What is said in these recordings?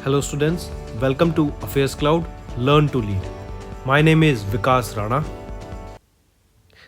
Hello students, welcome to Affairs Cloud, Learn to Lead. My name is Vikas Rana.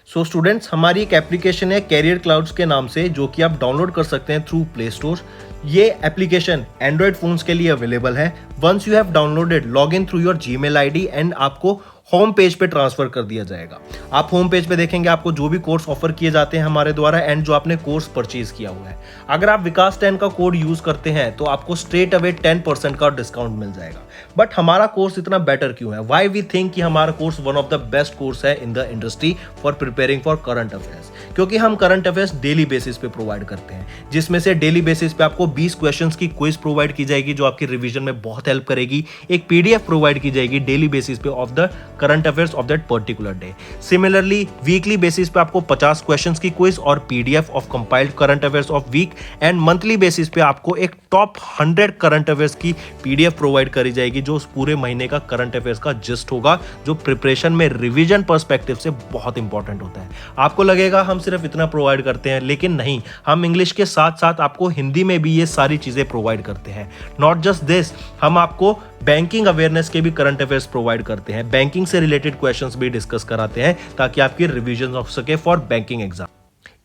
So students हमारी एक application है career clouds के नाम से, जो कि आप डाउनलोड कर सकते हैं थ्रू प्ले स्टोर। ये एप्लीकेशन एंड्रॉयड फोन्स के लिए अवेलेबल है। Once you have downloaded, log in through your Gmail ID and आपको होम पेज पे ट्रांसफर कर दिया जाएगा। आप होम पेज पे देखेंगे आपको जो भी कोर्स ऑफर किए जाते हैं हमारे द्वारा एंड जो आपने कोर्स परचेज किया हुआ है। अगर आप विकास 10 का कोड यूज करते हैं तो आपको स्ट्रेट अवे 10% का डिस्काउंट मिल जाएगा। बट हमारा कोर्स इतना बेटर क्यों है? वाई वी थिंक कि हमारा course one of the best course है in the industry for preparing for current affairs, क्योंकि हम करंट अफेयर्स डेली बेसिस पे प्रोवाइड करते हैं, जिसमें से डेली बेसिस पे आपको 20 क्वेश्चंस की क्विज प्रोवाइड की जाएगी जो आपकी रिवीजन में बहुत हेल्प करेगी। एक पीडीएफ प्रोवाइड की जाएगी डेली बेसिस पे of the current affairs of that particular day. Similarly weekly basis पे आपको 50 क्वेश्चंस की क्विज और PDF of compiled current affairs of week, and monthly basis पे आपको एक टॉप 100 करंट अफेयर्स की पीडीएफ प्रोवाइड करी जाएगी जो उस पूरे महीने का करंट अफेयर्स का जिस्ट होगा, जो प्रिपरेशन में रिवीजन पर्सपेक्टिव से बहुत इंपॉर्टेंट होता है। आपको लगेगा हम सिर्फ इतना प्रोवाइड करते हैं, लेकिन नहीं, हम इंग्लिश के साथ साथ आपको हिंदी में भी ये सारी चीजें प्रोवाइड करते हैं। नॉट जस्ट दिस, हम आपको बैंकिंग अवेयरनेस के भी करंट अफेयर्स प्रोवाइड करते हैं, बैंकिंग से रिलेटेड क्वेश्चंस भी डिस्कस कराते हैं ताकि आपकी रिवीजन हो सके फॉर बैंकिंग एग्जाम।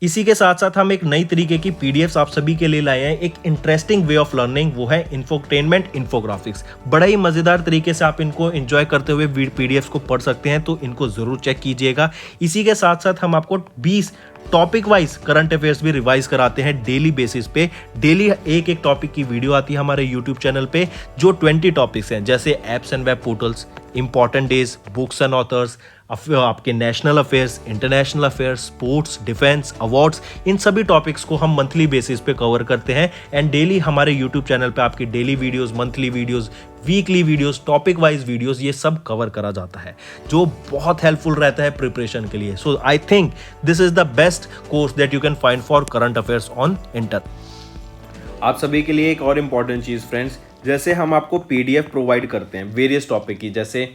इसी के साथ साथ हम एक नई तरीके की पीडीएफ्स आप सभी के लिए लाए हैं, एक इंटरेस्टिंग वे ऑफ लर्निंग, वो है इंफोटेनमेंट इन्फोग्राफिक्स। बड़ा ही मजेदार तरीके से आप इनको एंजॉय करते हुए पीडीएफ्स को पढ़ सकते हैं, तो इनको जरूर चेक कीजिएगा। इसी के साथ साथ हम आपको 20 टॉपिक वाइज करंट अफेयर्स भी रिवाइज कराते हैं डेली बेसिस पे। डेली एक एक टॉपिक की वीडियो आती है हमारे यूट्यूब चैनल पे, जो 20 टॉपिक्स हैं, जैसे apps and web portals, important days, books and authors, आपके national affairs, international affairs, sports, defence, awards, इन सभी टॉपिक्स को हम मंथली बेसिस पे कवर करते हैं। एंड डेली हमारे यूट्यूब चैनल पे आपकी daily videos, monthly videos, weekly videos, topic wise videos, ये सब कवर करा जाता है, जो बहुत हेल्पफुल रहता है प्रिपरेशन के लिए। So I think this is the best course that you can find for current affairs on internet. आप सभी के लिए एक और इम्पॉर्टेंट चीज़ फ्रेंड्स, जैसे हम आपको पीडीएफ प्रोवाइड करते हैं वेरियस टॉपिक की, जैसे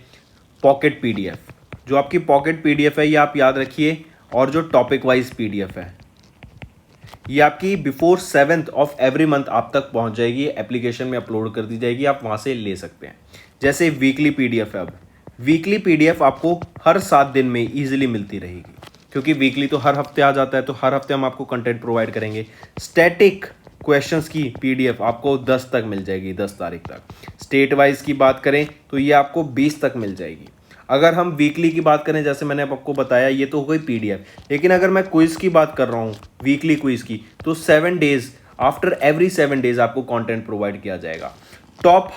पॉकेट पीडीएफ। जो आपकी पॉकेट पीडीएफ है ये आप याद रखिए, और जो टॉपिक वाइज पीडीएफ है ये आपकी before 7th of every month आप तक पहुंच जाएगी, एप्लीकेशन में अपलोड कर दी जाएगी, आप वहां से ले सकते हैं। जैसे वीकली पीडीएफ है, अब वीकली पीडीएफ आपको हर 7 दिन में ईजिली मिलती रहेगी, क्योंकि वीकली तो हर हफ्ते आ जाता है, तो हर हफ्ते हम आपको कंटेंट प्रोवाइड करेंगे। स्टैटिक क्वेश्चंस की पीडीएफ आपको 10 तक मिल जाएगी, 10 तारीख तक। स्टेट वाइज की बात करें तो ये आपको 20 तक मिल जाएगी। अगर हम वीकली की बात करें, जैसे मैंने आपको बताया, ये तो हो गई पीडीएफ, लेकिन अगर मैं क्विज की बात कर रहा हूँ, वीकली क्विज की, तो 7 डेज, आफ्टर एवरी 7 डेज आपको कंटेंट प्रोवाइड किया जाएगा। टॉप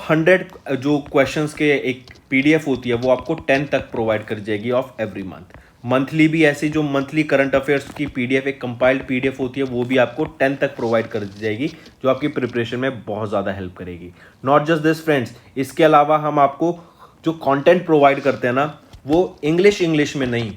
100 जो क्वेश्चंस के एक पीडीएफ होती है वो आपको 10 तक प्रोवाइड कर जाएगी ऑफ एवरी मंथ। मंथली भी ऐसी जो मंथली करंट अफेयर्स की पीडीएफ, एक कंपाइल्ड पीडीएफ होती है, वो भी आपको 10 तक प्रोवाइड कर दी जाएगी, जो आपकी प्रिपरेशन में बहुत ज़्यादा हेल्प करेगी। नॉट जस्ट दिस फ्रेंड्स, इसके अलावा हम आपको जो कंटेंट प्रोवाइड करते हैं ना, वो इंग्लिश में नहीं,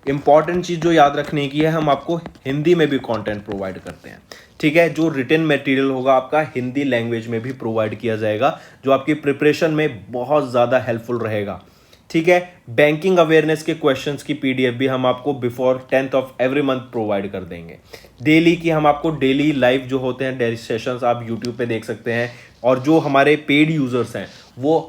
इंपॉर्टेंट चीज़ जो याद रखने की है, हम आपको हिंदी में भी कंटेंट प्रोवाइड करते हैं। ठीक है, जो रिटन मटेरियल होगा आपका हिंदी लैंग्वेज में भी प्रोवाइड किया जाएगा, जो आपकी प्रिपरेशन में बहुत ज़्यादा हेल्पफुल रहेगा। ठीक है, बैंकिंग अवेयरनेस के क्वेश्चंस की पीडीएफ भी हम आपको before 10th of every month provide कर देंगे। डेली की हम आपको डेली लाइव जो होते हैं डेली सेशंस आप यूट्यूब पे देख सकते हैं, और जो हमारे पेड यूजर्स हैं वो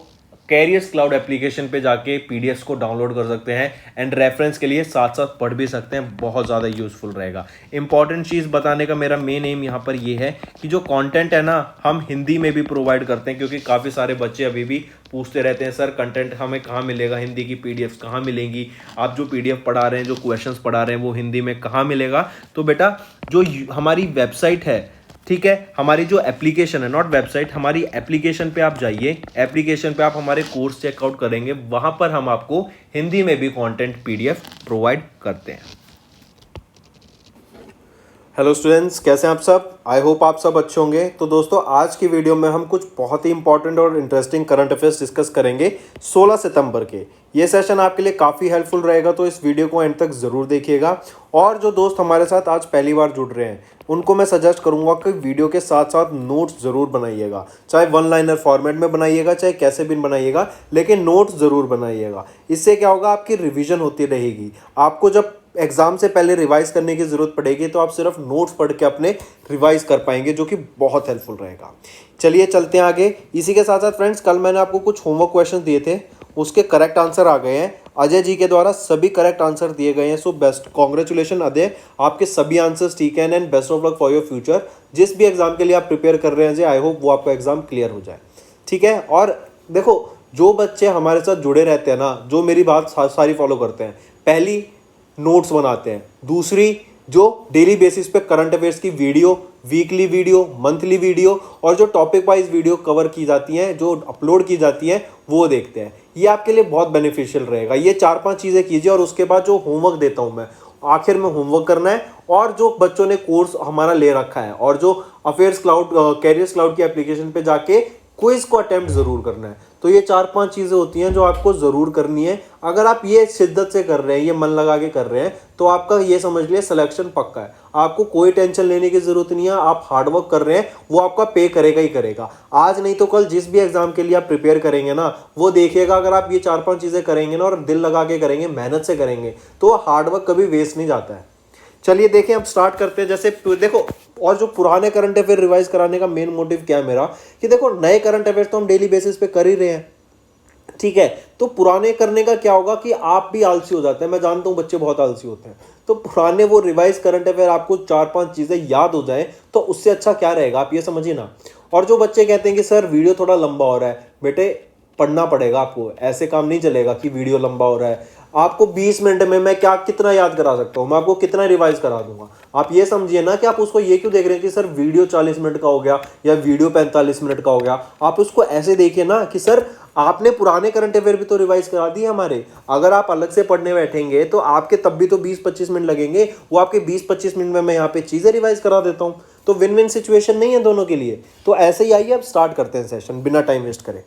कैरियर्स क्लाउड एप्लीकेशन पे जाके पीडीएफ्स को डाउनलोड कर सकते हैं, एंड रेफरेंस के लिए साथ साथ पढ़ भी सकते हैं, बहुत ज़्यादा यूजफुल रहेगा। इंपॉर्टेंट चीज़ बताने का मेरा मेन एम यहाँ पर ये है कि जो कंटेंट है ना, हम हिंदी में भी प्रोवाइड करते हैं, क्योंकि काफ़ी सारे बच्चे अभी भी पूछते रहते हैं, सर कंटेंट हमें कहाँ मिलेगा, हिंदी की पीडीएफ कहाँ मिलेंगी, आप जो पीडीएफ पढ़ा रहे हैं, जो क्वेश्चंस पढ़ा रहे हैं, वो हिंदी में कहाँ मिलेगा। तो बेटा जो हमारी वेबसाइट है, ठीक है, हमारी जो एप्लीकेशन है, नॉट वेबसाइट, हमारी एप्लीकेशन पे आप जाइए, एप्लीकेशन पे आप हमारे कोर्स चेकआउट करेंगे, वहां पर हम आपको हिंदी में भी कंटेंट पीडीएफ प्रोवाइड करते हैं। हेलो स्टूडेंट्स, कैसे हैं आप सब? आई होप आप सब अच्छे होंगे। तो दोस्तों, आज की वीडियो में हम कुछ बहुत ही इंपॉर्टेंट और इंटरेस्टिंग करंट अफेयर्स डिस्कस करेंगे 16 सितंबर के। ये सेशन आपके लिए काफ़ी हेल्पफुल रहेगा, तो इस वीडियो को एंड तक ज़रूर देखिएगा। और जो दोस्त हमारे साथ आज पहली बार जुड़ रहे हैं, उनको मैं सजेस्ट करूंगा कि वीडियो के साथ साथ नोट्स ज़रूर बनाइएगा, चाहे 1 लाइनर फॉर्मेट में बनाइएगा, चाहे कैसे भी बनाइएगा, लेकिन नोट्स ज़रूर बनाइएगा। इससे क्या होगा, आपकी रिवीजन होती रहेगी। आपको जब एग्जाम से पहले रिवाइज करने की जरूरत पड़ेगी तो आप सिर्फ नोट्स पढ़ के अपने रिवाइज कर पाएंगे, जो कि बहुत हेल्पफुल रहेगा। चलिए चलते हैं आगे। इसी के साथ साथ फ्रेंड्स, कल मैंने आपको कुछ होमवर्क क्वेश्चन दिए थे, उसके करेक्ट आंसर आ गए हैं। अजय जी के द्वारा सभी करेक्ट आंसर दिए गए हैं। सो बेस्ट कॉन्ग्रेचुलेशन अजय, आपके सभी आंसर्स ठीक हैं and best of luck for your future. जिस भी एग्जाम के लिए आप प्रिपेयर कर रहे हैं अजय, आई होप वो आपका एग्जाम क्लियर हो जाए, ठीक है। और देखो, जो बच्चे हमारे साथ जुड़े रहते हैं ना, जो मेरी बात सारी फॉलो करते हैं, पहली नोट्स बनाते हैं, दूसरी जो डेली बेसिस पे करंट अफेयर्स की video, weekly video, monthly video और जो टॉपिक वाइज वीडियो कवर की जाती हैं, जो अपलोड की जाती हैं, वो देखते हैं। ये आपके लिए बहुत बेनिफिशियल रहेगा। ये 4-5 चीज़ें कीजिए और उसके बाद जो होमवर्क देता हूँ मैं, आखिर में होमवर्क करना है। और जो बच्चों ने कोर्स हमारा ले रखा है और जो अफेयर्स क्लाउड, कैरियर्स क्लाउड की एप्लीकेशन पे जाके क्विज को अटेम्प्ट जरूर करना है। तो ये 4-5 चीज़ें होती हैं जो आपको ज़रूर करनी है। अगर आप ये शिद्दत से कर रहे हैं, ये मन लगा के कर रहे हैं, तो आपका ये समझ लिए सिलेक्शन पक्का है। आपको कोई टेंशन लेने की ज़रूरत नहीं है। आप हार्डवर्क कर रहे हैं, वो आपका पे करेगा ही करेगा। आज नहीं तो कल जिस भी एग्जाम के लिए आप प्रिपेयर करेंगे ना, वो देखिएगा, अगर आप ये 4-5 चीज़ें करेंगे ना और दिल लगा के करेंगे, मेहनत से करेंगे, तो हार्डवर्क कभी वेस्ट नहीं जाता है। चलिए देखें, अब स्टार्ट करते हैं। जैसे देखो, और जो पुराने करंट अफेयर रिवाइज कराने का मेन मोटिव क्या है मेरा, कि देखो नए करंट अफेयर तो हम डेली बेसिस पे कर ही रहे हैं, ठीक है। तो पुराने करने का क्या होगा कि आप भी आलसी हो जाते हैं। मैं जानता हूं बच्चे बहुत आलसी होते हैं, तो पुराने वो रिवाइज करंट अफेयर आपको 4-5 चीजें याद हो जाए तो उससे अच्छा क्या रहेगा, आप ये समझिए ना। और जो बच्चे कहते हैं कि सर वीडियो थोड़ा लंबा हो रहा है, बेटे पढ़ना पड़ेगा आपको, ऐसे काम नहीं चलेगा कि वीडियो लंबा हो रहा है। आपको 20 मिनट में मैं क्या कितना याद करा सकता हूँ, मैं आपको कितना रिवाइज करा दूंगा। आप ये समझिए ना कि आप उसको ये क्यों देख रहे हैं कि सर वीडियो 40 मिनट का हो गया या वीडियो 45 मिनट का हो गया। आप उसको ऐसे देखिए ना कि सर आपने पुराने करंट अफेयर भी तो रिवाइज करा दिए हमारे। अगर आप अलग से पढ़ने बैठेंगे तो आपके तब भी तो 20-25 मिनट लगेंगे, वो आपके 20-25 मिनट में मैं यहाँ पे चीजें रिवाइज करा देता हूँ। तो विन विन सिचुएशन नहीं है दोनों के लिए। तो ऐसे ही आइए अब स्टार्ट करते हैं सेशन बिना टाइम वेस्ट करें।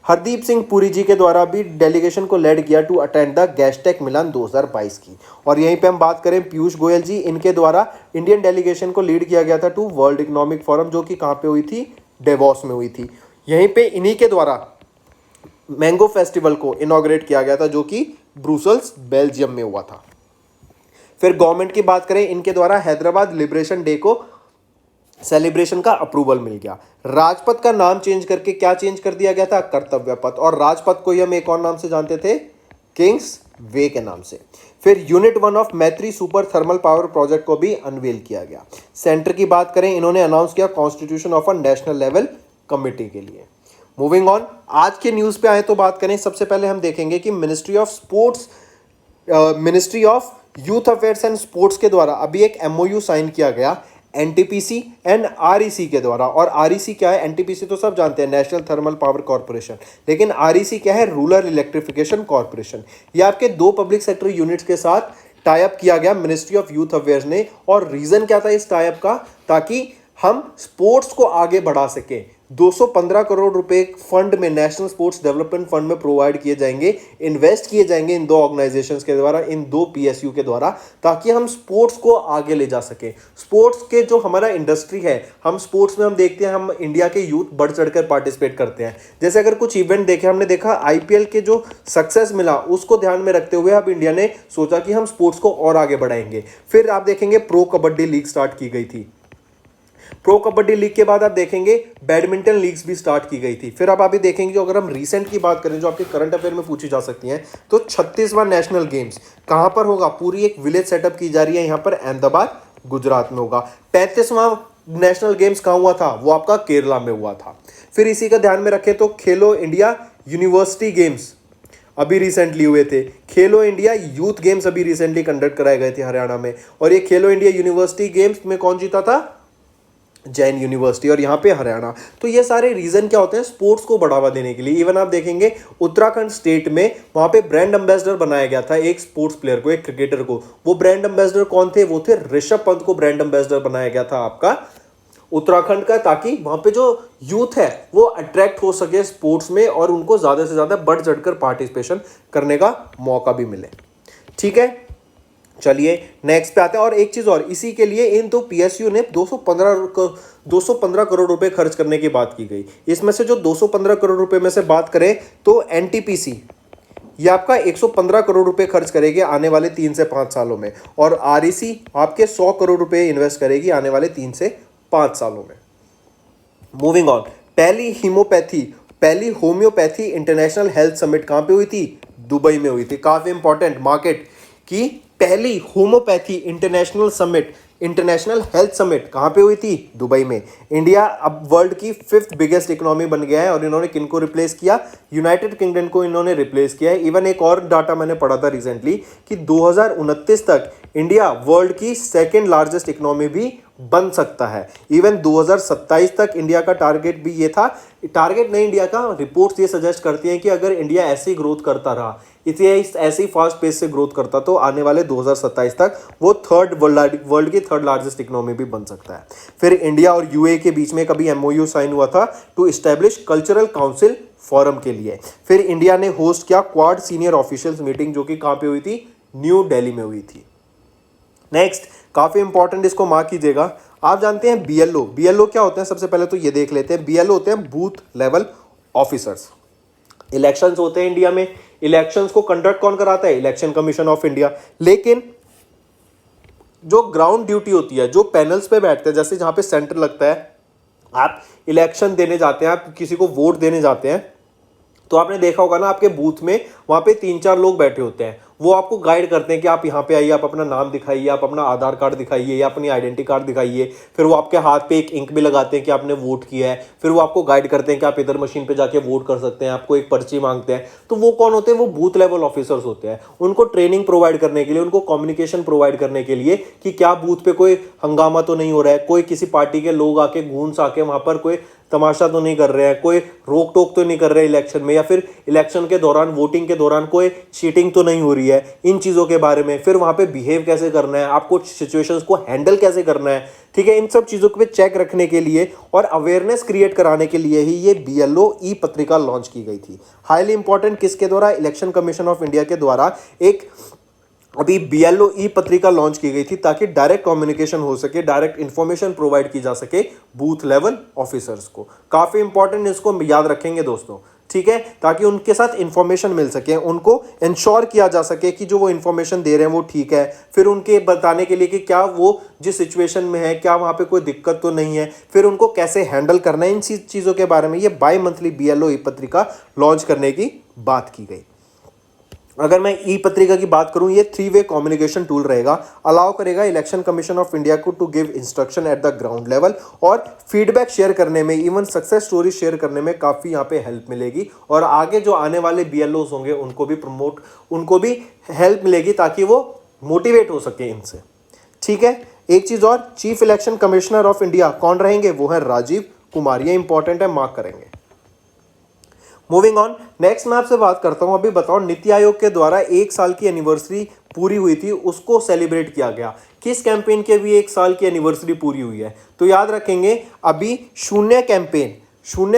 हरदीप सिंह पुरी जी के द्वारा भी डेलीगेशन को लेड किया टू अटेंड द गैस्टेक मिलान 2022 की। और यहीं पे हम बात करें पीयूष गोयल जी, इनके द्वारा इंडियन डेलीगेशन को लीड किया गया था टू वर्ल्ड इकोनॉमिक फोरम, जो कि कहाँ पे हुई थी, डेवोस में हुई थी। यहीं पे इन्हीं के द्वारा मैंगो फेस्टिवल को इनॉग्रेट किया गया था, जो कि ब्रुसेल्स बेल्जियम में हुआ था। फिर गवर्नमेंट की बात करें, इनके द्वारा हैदराबाद लिबरेशन डे को सेलिब्रेशन का अप्रूवल मिल गया। राजपथ का नाम चेंज करके क्या चेंज कर दिया गया था, कर्तव्य पथ। और राजपथ को ही हम एक और नाम से जानते थे, किंग्स वे के नाम से। फिर यूनिट 1 ऑफ मैत्री सुपर थर्मल पावर प्रोजेक्ट को भी अनवेल किया गया। सेंटर की बात करें, इन्होंने अनाउंस किया constitution of a national level committee के लिए। मूविंग ऑन, आज के न्यूज़ पे आए तो बात करें, सबसे पहले हम देखेंगे कि ministry of youth affairs and sports के द्वारा अभी एक MOU साइन किया गया NTPC एंड REC के द्वारा। और REC क्या है, NTPC तो सब जानते हैं, नेशनल थर्मल पावर कॉर्पोरेशन, लेकिन REC क्या है, रूरल इलेक्ट्रिफिकेशन कॉर्पोरेशन। ये आपके 2 पब्लिक सेक्टर यूनिट्स के साथ टाई अप किया गया मिनिस्ट्री ऑफ यूथ अफेयर्स ने। और रीजन क्या था इस टाई अप का, ताकि हम स्पोर्ट्स को आगे बढ़ा सकें। 215 करोड़ रुपए फंड में, नेशनल स्पोर्ट्स डेवलपमेंट फंड में प्रोवाइड किए जाएंगे, इन्वेस्ट किए जाएंगे इन 2 ऑर्गेनाइजेशंस के द्वारा, इन 2 PSU के द्वारा, ताकि हम स्पोर्ट्स को आगे ले जा सके। स्पोर्ट्स के जो हमारा इंडस्ट्री है, हम स्पोर्ट्स में हम देखते हैं, हम इंडिया के यूथ बढ़ चढ़कर पार्टिसिपेट करते हैं। जैसे अगर कुछ इवेंट देखे, हमने देखा IPL के जो सक्सेस मिला, उसको ध्यान में रखते हुए अब इंडिया ने सोचा कि हम स्पोर्ट्स को और आगे बढ़ाएंगे। फिर आप देखेंगे प्रो कबड्डी लीग स्टार्ट की गई थी। प्रो कबड्डी लीग के बाद आप देखेंगे बैडमिंटन लीग्स भी स्टार्ट की गई थी। फिर अब अभी देखेंगे, जो अगर हम रीसेंट की बात करें, जो आपके करंट अफेयर में पूछी जा सकती हैं, तो 36वां नेशनल गेम्स कहां पर होगा, पूरी एक विलेज सेटअप की जा रही है, यहां पर अहमदाबाद गुजरात में होगा। 35वां नेशनल गेम्स कहां हुआ था, वो आपका केरला में हुआ था। फिर इसी का ध्यान में रखें तो खेलो इंडिया यूनिवर्सिटी गेम्स अभी रिसेंटली हुए थे। खेलो इंडिया यूथ गेम्स अभी रिसेंटली कंडक्ट कराए गए थे हरियाणा में। और ये खेलो इंडिया यूनिवर्सिटी गेम्स में कौन जीता था, जैन यूनिवर्सिटी, और यहाँ पे हरियाणा। तो ये सारे रीजन क्या होते हैं, स्पोर्ट्स को बढ़ावा देने के लिए। इवन आप देखेंगे उत्तराखंड स्टेट में वहाँ पे ब्रांड एम्बेसडर बनाया गया था एक स्पोर्ट्स प्लेयर को, एक क्रिकेटर को। वो ब्रांड एम्बेसडर कौन थे, वो थे ऋषभ पंत को ब्रांड एम्बेसडर बनाया गया था आपका उत्तराखंड का, ताकि वहाँ पे जो यूथ है वो अट्रैक्ट हो सके स्पोर्ट्स में और उनको ज़्यादा से ज़्यादा बढ़ चढ़कर पार्टिसिपेशन करने का मौका भी मिले। ठीक है, चलिए नेक्स्ट पे आते हैं। और एक चीज और, इसी के लिए इन 2 PSU ने 215 करोड़ रुपए खर्च करने की बात की गई। इसमें से जो 215 करोड़ रुपए में से बात करें तो NTPC ये आपका 115 करोड़ रुपए खर्च करेगी आने वाले 3 से 5 सालों में, और REC आपके 100 करोड़ रुपए इन्वेस्ट करेगी आने वाले 3 से 5 सालों में। मूविंग ऑन, पहली होम्योपैथी इंटरनेशनल हेल्थ समिट कहाँ पे हुई थी? दुबई में हुई थी। काफी इंपॉर्टेंट मार्केट की पहली होम्योपैथी इंटरनेशनल हेल्थ समिट कहाँ पे हुई थी? दुबई में। इंडिया अब वर्ल्ड की 5th बिगेस्ट इकोनॉमी बन गया है, और इन्होंने किनको रिप्लेस किया? यूनाइटेड किंगडम को इन्होंने रिप्लेस किया है। इवन एक और डाटा मैंने पढ़ा था रिसेंटली कि 2029 तक इंडिया वर्ल्ड की 2nd लार्जेस्ट इकोनॉमी भी बन सकता है। इवन 2027 तक इंडिया का टारगेट भी ये था। टारगेट नहीं इंडिया का, रिपोर्ट्स ये सजेस्ट करती हैं कि अगर इंडिया ऐसे ही ग्रोथ करता रहा, ऐसे ही फास्ट पेस से ग्रोथ करता, तो आने वाले 2027 तक वो वर्ल्ड की 3rd लार्जेस्ट इकोनॉमी भी बन सकता है। फिर इंडिया और UAE के बीच में कभी MOU साइन हुआ था to establish cultural council forum के लिए। फिर इंडिया ने होस्ट किया क्वाड सीनियर ऑफिशियल्स मीटिंग, जो कि कहाँ पे हुई थी? न्यू दिल्ली में हुई थी। नेक्स्ट, काफी इंपॉर्टेंट, इसको मार्क कीजिएगा। आप जानते हैं BLO क्या होते हैं? सबसे पहले तो ये देख लेते हैं। BLO होते हैं बूथ लेवल ऑफिसर्स। इलेक्शंस होते हैं इंडिया में, इलेक्शंस को कंडक्ट कौन कराता है? Election Commission of India. लेकिन जो ग्राउंड ड्यूटी होती है, जो पैनल्स पे बैठते हैं, जैसे जहां पे सेंटर लगता है, आप इलेक्शन देने जाते हैं, आप किसी को वोट देने जाते हैं, तो आपने देखा होगा ना, आपके बूथ में वहां पे 3-4 लोग बैठे होते हैं। वो आपको गाइड करते हैं कि आप यहाँ पे आइए, आप अपना नाम दिखाइए, आप अपना आधार कार्ड दिखाइए या अपनी आइडेंटिटी कार्ड दिखाइए। फिर वो आपके हाथ पे एक इंक भी लगाते हैं कि आपने वोट किया है। फिर वो आपको गाइड करते हैं कि आप इधर मशीन पे जाके वोट कर सकते हैं, आपको एक पर्ची मांगते हैं। तो वो कौन होते हैं? वो बूथ लेवल ऑफिसर्स होते हैं। उनको ट्रेनिंग प्रोवाइड करने के लिए, उनको कम्युनिकेशन प्रोवाइड करने के लिए कि क्या बूथ पे कोई हंगामा तो नहीं हो रहा है, कोई किसी पार्टी के लोग आके घूंस आके वहां पर कोई तमाशा तो नहीं कर रहे हैं, कोई रोक टोक तो नहीं कर रहे इलेक्शन में, या फिर इलेक्शन के दौरान, वोटिंग के दौरान कोई चीटिंग तो नहीं हो रही है, इन चीज़ों के बारे में। फिर वहां पे बिहेव कैसे करना है, आपको सिचुएशंस को हैंडल कैसे करना है, ठीक है, इन सब चीज़ों पे चेक रखने के लिए और अवेयरनेस क्रिएट कराने के लिए ही ये BLO ई पत्रिका लॉन्च की गई थी। हाईली इंपॉर्टेंट, किसके द्वारा? इलेक्शन कमीशन ऑफ इंडिया के द्वारा एक अभी BLO ई पत्रिका लॉन्च की गई थी, ताकि डायरेक्ट कम्युनिकेशन हो सके, डायरेक्ट इंफॉर्मेशन प्रोवाइड की जा सके बूथ लेवल ऑफिसर्स को। काफी इंपॉर्टेंट, इसको याद रखेंगे दोस्तों, ठीक है, ताकि उनके साथ इंफॉर्मेशन मिल सके, उनको इंश्योर किया जा सके कि जो वो इंफॉर्मेशन दे रहे हैं वो ठीक है। फिर उनके बताने के लिए कि क्या वो जिस सिचुएशन में है, क्या वहां पे कोई दिक्कत तो नहीं है, फिर उनको कैसे हैंडल करना है, इन चीजों के बारे में ये बाई मंथली BLO ई पत्रिका लॉन्च करने की बात की गई। अगर मैं ई पत्रिका की बात करूं, ये 3-वे कम्युनिकेशन टूल रहेगा, अलाउ करेगा इलेक्शन कमीशन ऑफ इंडिया को to give instruction at the ground level, और फीडबैक शेयर करने में, इवन सक्सेस स्टोरी शेयर करने में काफ़ी यहाँ पे हेल्प मिलेगी। और आगे जो आने वाले BLOs होंगे उनको भी हेल्प मिलेगी, ताकि वो मोटिवेट हो सके इनसे, ठीक है। एक चीज़ और, chief election commissioner of India कौन रहेंगे? वो है राजीव कुमार। ये इंपॉर्टेंट है, मार्क करेंगे। मूविंग ऑन, नेक्स्ट मैं आपसे बात करता हूं। अभी बताओ, नीति आयोग के द्वारा 1 साल की एनिवर्सरी पूरी हुई थी, उसको सेलिब्रेट किया गया। किस कैंपेन के भी 1 साल की एनिवर्सरी पूरी हुई है? तो याद रखेंगे, अभी शून्य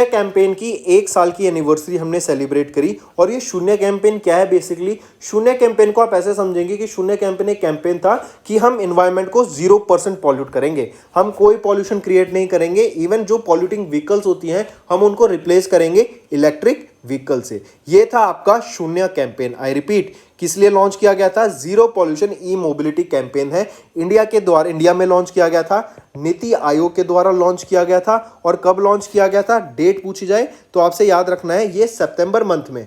कैंपेन की 1 साल की एनिवर्सरी हमने सेलिब्रेट करी। और ये शून्य कैंपेन क्या है? बेसिकली शून्य कैंपेन को आप ऐसे समझेंगे कि शून्य कैंपेन एक कैंपेन था कि हम इन्वायरमेंट को 0% पॉल्यूट करेंगे, हम कोई पॉल्यूशन क्रिएट नहीं करेंगे। इवन जो पॉल्यूटिंग व्हीकल्स होती हैं, हम उनको रिप्लेस करेंगे इलेक्ट्रिक व्हीकल से। ये था आपका शून्य कैंपेन। आई रिपीट, किस लिए लॉन्च किया गया था? जीरो पॉल्यूशन ई मोबिलिटी कैंपेन है, इंडिया में लॉन्च किया गया था, नीति आयोग के द्वारा लॉन्च किया गया था। और कब लॉन्च किया गया था? डेट पूछी जाए तो आपसे याद रखना है, ये सितंबर मंथ में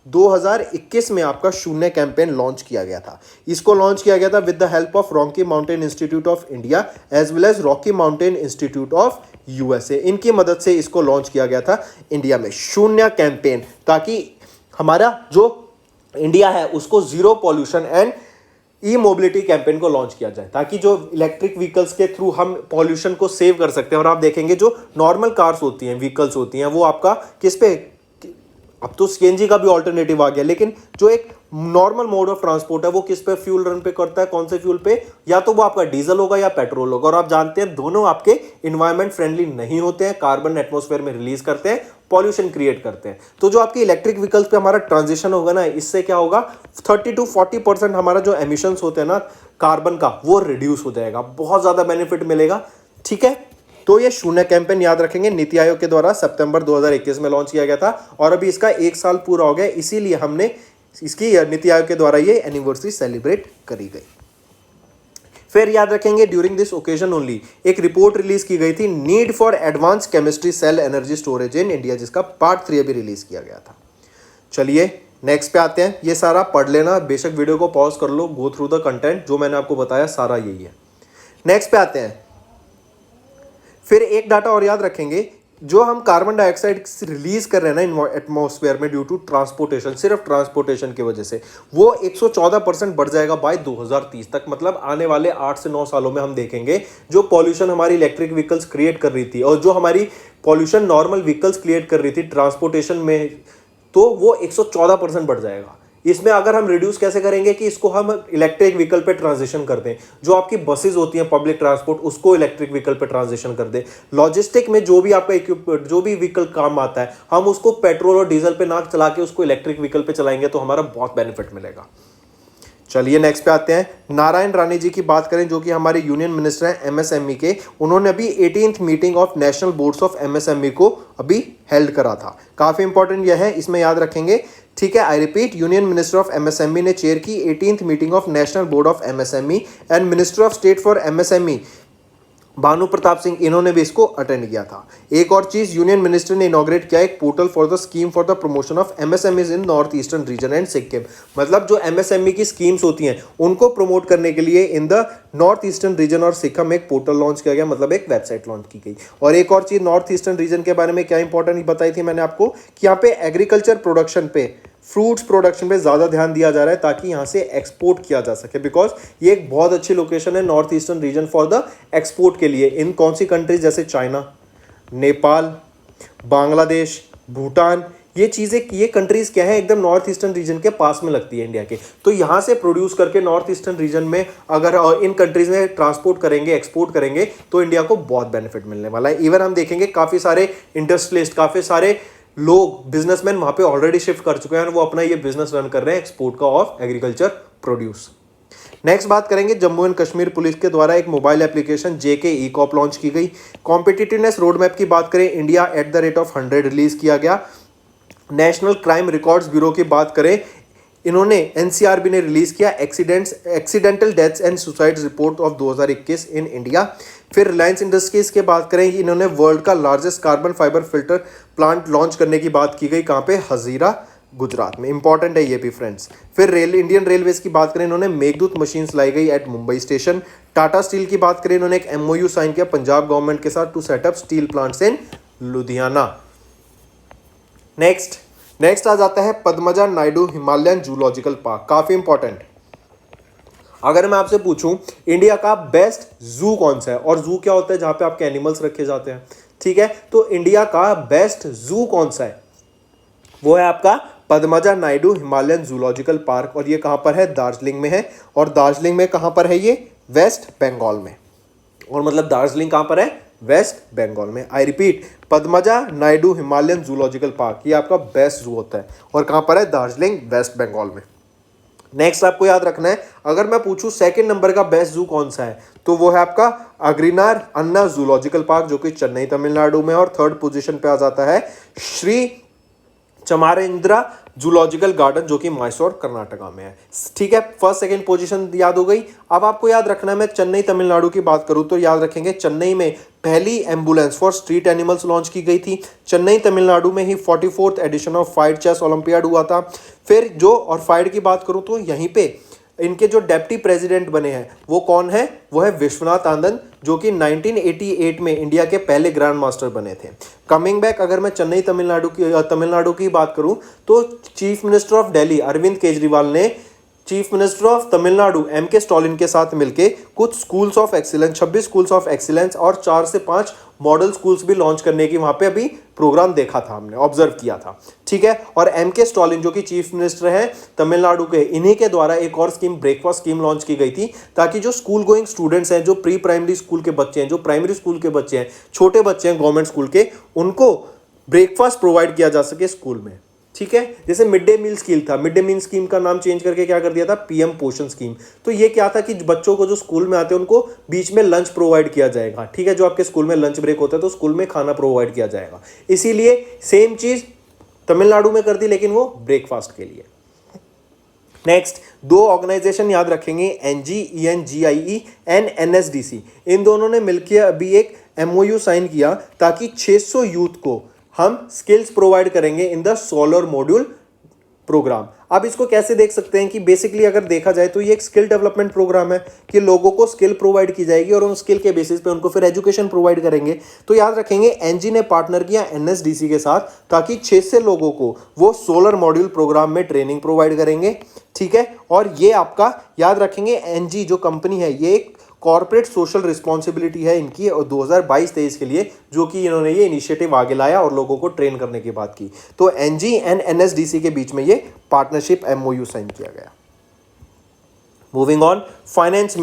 2021 में आपका शून्य कैंपेन लॉन्च किया गया था। इसको लॉन्च किया गया था with the help of Rocky Mountain Institute of India as well as Rocky Mountain Institute of USA। इनकी मदद से इसको लॉन्च किया गया था इंडिया में, शून्य कैंपेन, ताकि हमारा जो इंडिया है उसको zero pollution and E mobility campaign को लॉन्च किया जाए, ताकि जो इलेक्ट्रिक व्हीकल्स के थ्रू हम पॉल्यूशन को सेव कर सकते हैं। और आप देखेंगे जो नॉर्मल कार्स होती हैं, व्हीकल्स होती हैं, वो आपका किस पे, अब तो CNG का भी ऑल्टरनेटिव आ गया, लेकिन जो एक नॉर्मल मोड ऑफ ट्रांसपोर्ट है वो किस पे फ्यूल रन पे करता है? कौन से फ्यूल पे? या तो वो आपका डीजल होगा या पेट्रोल होगा। और आप जानते हैं दोनों आपके इन्वायरमेंट फ्रेंडली नहीं होते हैं, कार्बन एटमॉस्फेयर में रिलीज करते हैं, पॉल्यूशन क्रिएट करते हैं। तो जो आपके इलेक्ट्रिक व्हीकल्स पे हमारा ट्रांजिशन होगा ना, इससे क्या होगा, 30 to 40% हमारा जो एमिशंस होते हैं ना कार्बन का, वो रिड्यूस हो जाएगा, बहुत ज्यादा बेनिफिट मिलेगा, ठीक है। तो ये शून्य कैंपेन याद रखेंगे, नीति आयोग के द्वारा सितंबर 2021 में लॉन्च किया गया था, और अभी इसका 1 साल पूरा हो गया। इसीलिए हमने इसकी नीति आयोग के द्वारा ये एनिवर्सरी सेलिब्रेट करी गई। फिर याद रखेंगे ड्यूरिंग दिस ओकेजन ओनली एक रिपोर्ट रिलीज की गई थी, need for advance chemistry cell energy storage in India, जिसका पार्ट 3 अभी रिलीज किया गया था। चलिए नेक्स्ट पे आते हैं। ये सारा पढ़ लेना, बेशक वीडियो को पॉज कर लो, गो थ्रू द कंटेंट, जो मैंने आपको बताया सारा यही है। नेक्स्ट पे आते हैं। फिर एक डाटा और याद रखेंगे, जो हम कार्बन डाइऑक्साइड रिलीज कर रहे हैं ना एटमॉस्फेयर में ड्यू टू ट्रांसपोर्टेशन, सिर्फ ट्रांसपोर्टेशन की वजह से, वो 114% बढ़ जाएगा बाय 2030 तक। मतलब आने वाले 8 से 9 सालों में हम देखेंगे जो पॉल्यूशन हमारी इलेक्ट्रिक व्हीकल्स क्रिएट कर रही थी और जो हमारी पॉल्यूशन नॉर्मल व्हीकल्स क्रिएट कर रही थी ट्रांसपोर्टेशन में, तो वो 114% बढ़ जाएगा। इसमें अगर हम रिड्यूस कैसे करेंगे कि इसको हम इलेक्ट्रिक व्हीकल पे ट्रांजिशन कर दें, जो आपकी बसेस होती हैं पब्लिक ट्रांसपोर्ट, उसको इलेक्ट्रिक व्हीकल पे ट्रांजिशन कर दें। लॉजिस्टिक में जो भी आपका जो भी व्हीकल काम आता है, हम उसको पेट्रोल और डीजल पे ना चला के उसको इलेक्ट्रिक व्हीकल पे चलाएंगे तो हमारा बहुत बेनिफिट मिलेगा। चलिए नेक्स्ट पे आते हैं। नारायण राणे जी की बात करें, जो कि हमारे यूनियन मिनिस्टर हैं एमएसएमई के, उन्होंने अभी 18th meeting of national boards of MSME को अभी हेल्ड करा था। काफी इंपॉर्टेंट यह है, इसमें याद रखेंगे, ठीक है। I repeat, union minister of MSME ने चेयर की 18th meeting of national board of MSME and minister of state for MSME Bhanu Pratap Singh, इन्होंने भी इसको अटेंड किया था। एक और चीज, यूनियन मिनिस्टर ने इनॉग्रेट किया एक portal for the scheme for the promotion of MSMEs in north eastern region and Sikkim. मतलब जो एमएसएमई की स्कीम्स होती हैं उनको प्रमोट करने के लिए in the north eastern region और सिक्किम एक पोर्टल लॉन्च किया गया, मतलब एक वेबसाइट लॉन्च की गई। और एक और चीज, नॉर्थ ईस्टर्न रीजन के बारे में क्या इंपॉर्टेंट बताई थी मैंने आपको, कि यहाँ पे एग्रीकल्चर प्रोडक्शन पे, फ्रूट्स प्रोडक्शन पे ज़्यादा ध्यान दिया जा रहा है ताकि यहाँ से एक्सपोर्ट किया जा सके, बिकॉज ये एक बहुत अच्छी लोकेशन है north eastern region for the export के लिए। इन कौन सी कंट्रीज, जैसे चाइना, नेपाल, बांग्लादेश, भूटान, ये चीज़ें, ये कंट्रीज़ क्या है, एकदम नॉर्थ ईस्टर्न रीजन के पास में लगती है इंडिया के। तो यहाँ से प्रोड्यूस करके नॉर्थ ईस्टर्न रीजन में अगर इन कंट्रीज़ में ट्रांसपोर्ट करेंगे, एक्सपोर्ट करेंगे, तो इंडिया को बहुत बेनिफिट मिलने वाला है। इवन हम देखेंगे काफ़ी सारे इंडस्ट्रियलिस्ट, काफ़ी सारे लोग, बिजनेसमैन वहाँ पे ऑलरेडी शिफ्ट कर चुके हैं और वो अपना ये बिजनेस रन कर रहे हैं एक्सपोर्ट का ऑफ एग्रीकल्चर प्रोड्यूस। नेक्स्ट बात करेंगे, जम्मू एंड कश्मीर पुलिस के द्वारा एक मोबाइल एप्लीकेशन जेके ई-कॉप लॉन्च की गई। कॉम्पिटिटिवनेस रोड मैप की बात करें, India at the rate of 100 release किया गया। नेशनल क्राइम रिकॉर्ड्स ब्यूरो की बात करें, इन्होंने एनसीआरबी ने रिलीज किया accidental deaths and suicide report of 2021 in India. फिर रिलायंस इंडस्ट्रीज की बात करें, इन्होंने वर्ल्ड का largest carbon fibre filter plant launch करने की बात की गई, कहाँ पे, हजीरा गुजरात में। इंपॉर्टेंट है ये भी फ्रेंड्स। फिर इंडियन रेलवेज की बात करें, इन्होंने मेघदूत मशीन्स लाई गई at Mumbai station. Tata Steel की बात करें, इन्होंने एक एमओयू साइन किया पंजाब गवर्नमेंट के साथ to set up steel plants in Ludhiana. Next आ जाता है Padmaja Naidu Himalayan zoological park. काफी इंपॉर्टेंट, अगर मैं आपसे पूछूं इंडिया का बेस्ट जू कौन सा है, और जू क्या होता है, जहां पे आपके एनिमल्स रखे जाते हैं, ठीक है, तो इंडिया का बेस्ट जू कौन सा है, वो है आपका Padmaja Naidu Himalayan zoological park. और ये कहां पर है, दार्जिलिंग में है। और दार्जिलिंग में कहां पर है, ये वेस्ट बंगाल में। और मतलब दार्जिलिंग कहां पर है, वेस्ट बंगाल में। I repeat, Padmaja Naidu Himalayan zoological park, ये आपका बेस्ट जू होता है और कहां पर है, दार्जिलिंग, वेस्ट बंगाल में। नेक्स्ट आपको याद रखना है, अगर मैं पूछूं सेकंड नंबर का बेस्ट जू कौन सा है, तो वो है आपका अग्रिनार अन्ना जूलॉजिकल पार्क, जो कि चेन्नई तमिलनाडु में। और थर्ड पोजीशन पे आ जाता है श्री चमारेंद्रा जूलॉजिकल गार्डन, जो कि मैसूर कर्नाटका में है। ठीक है, फर्स्ट सेकंड पोजीशन याद हो गई। अब आपको याद रखना है, मैं चेन्नई तमिलनाडु की बात करूं तो याद रखेंगे, चेन्नई में पहली ambulance for street animals launch की गई थी। चेन्नई तमिलनाडु में ही 44th edition of fight chess olympiad हुआ था। फिर जो और फाइट की बात करूं तो यहीं पे इनके जो डेप्टी प्रेसिडेंट बने हैं वो कौन है, वो है विश्वनाथ आनंद, जो कि 1988 में इंडिया के पहले ग्रैंड मास्टर बने थे। कमिंग बैक, अगर मैं चेन्नई तमिलनाडु की बात करूं तो chief minister of Delhi Arvind Kejriwal ने chief minister of Tamil Nadu M K. Stalin के साथ मिलके कुछ schools of excellence, 26 schools of excellence और 4 से 5 मॉडल स्कूल्स भी लॉन्च करने की वहां पे अभी प्रोग्राम देखा था, हमने ऑब्जर्व किया था। ठीक है, और एम.के. स्टालिन जो कि चीफ मिनिस्टर हैं तमिलनाडु के, इन्हीं के द्वारा एक और स्कीम, ब्रेकफास्ट स्कीम लॉन्च की गई थी, ताकि जो स्कूल गोइंग स्टूडेंट्स हैं, जो प्री प्राइमरी स्कूल के बच्चे हैं, जो प्राइमरी स्कूल के बच्चे हैं, छोटे बच्चे हैं गवर्नमेंट स्कूल के, उनको ब्रेकफास्ट प्रोवाइड किया जा सके स्कूल में। ठीक है, जैसे मिड डे मील स्कीम था, मिड डे मील स्कीम का नाम चेंज करके क्या कर दिया था, पीएम पोषण स्कीम। तो ये क्या था कि बच्चों को जो स्कूल में आते हैं उनको बीच में लंच प्रोवाइड किया जाएगा। ठीक है, जो आपके स्कूल में लंच ब्रेक होता है तो स्कूल में खाना प्रोवाइड किया जाएगा। इसीलिए सेम चीज तमिलनाडु में कर दी, लेकिन वो ब्रेकफास्ट के लिए। नेक्स्ट, दो ऑर्गेनाइजेशन याद रखेंगे, NGENGIE एंड NSDC। इन दोनों ने मिलकर अभी एक MOU साइन किया ताकि 600 यूथ को हम स्किल्स प्रोवाइड करेंगे in the solar module programme. आप इसको कैसे देख सकते हैं कि बेसिकली अगर देखा जाए तो ये एक स्किल डेवलपमेंट प्रोग्राम है कि लोगों को स्किल प्रोवाइड की जाएगी और उन स्किल के बेसिस पे उनको फिर एजुकेशन प्रोवाइड करेंगे। तो याद रखेंगे एनजी ने पार्टनर किया NSDC के साथ ताकि 600 लोगों को वो सोलर मॉड्यूल प्रोग्राम में ट्रेनिंग प्रोवाइड करेंगे, ठीक है। और ये आपका याद रखेंगे एनजी जो कंपनी है ये एक कॉर्पोरेट सोशल रिस्पॉन्सिबिलिटी है इनकी 2022-23 के लिए, जो कि इन्होंने ये इनिशिएटिव आगे लाया और लोगों को ट्रेन करने की बात की। तो एनजी एंड NSDC के बीच में ये पार्टनरशिप MOU साइन किया गया। मूविंग ऑन, फाइनेंस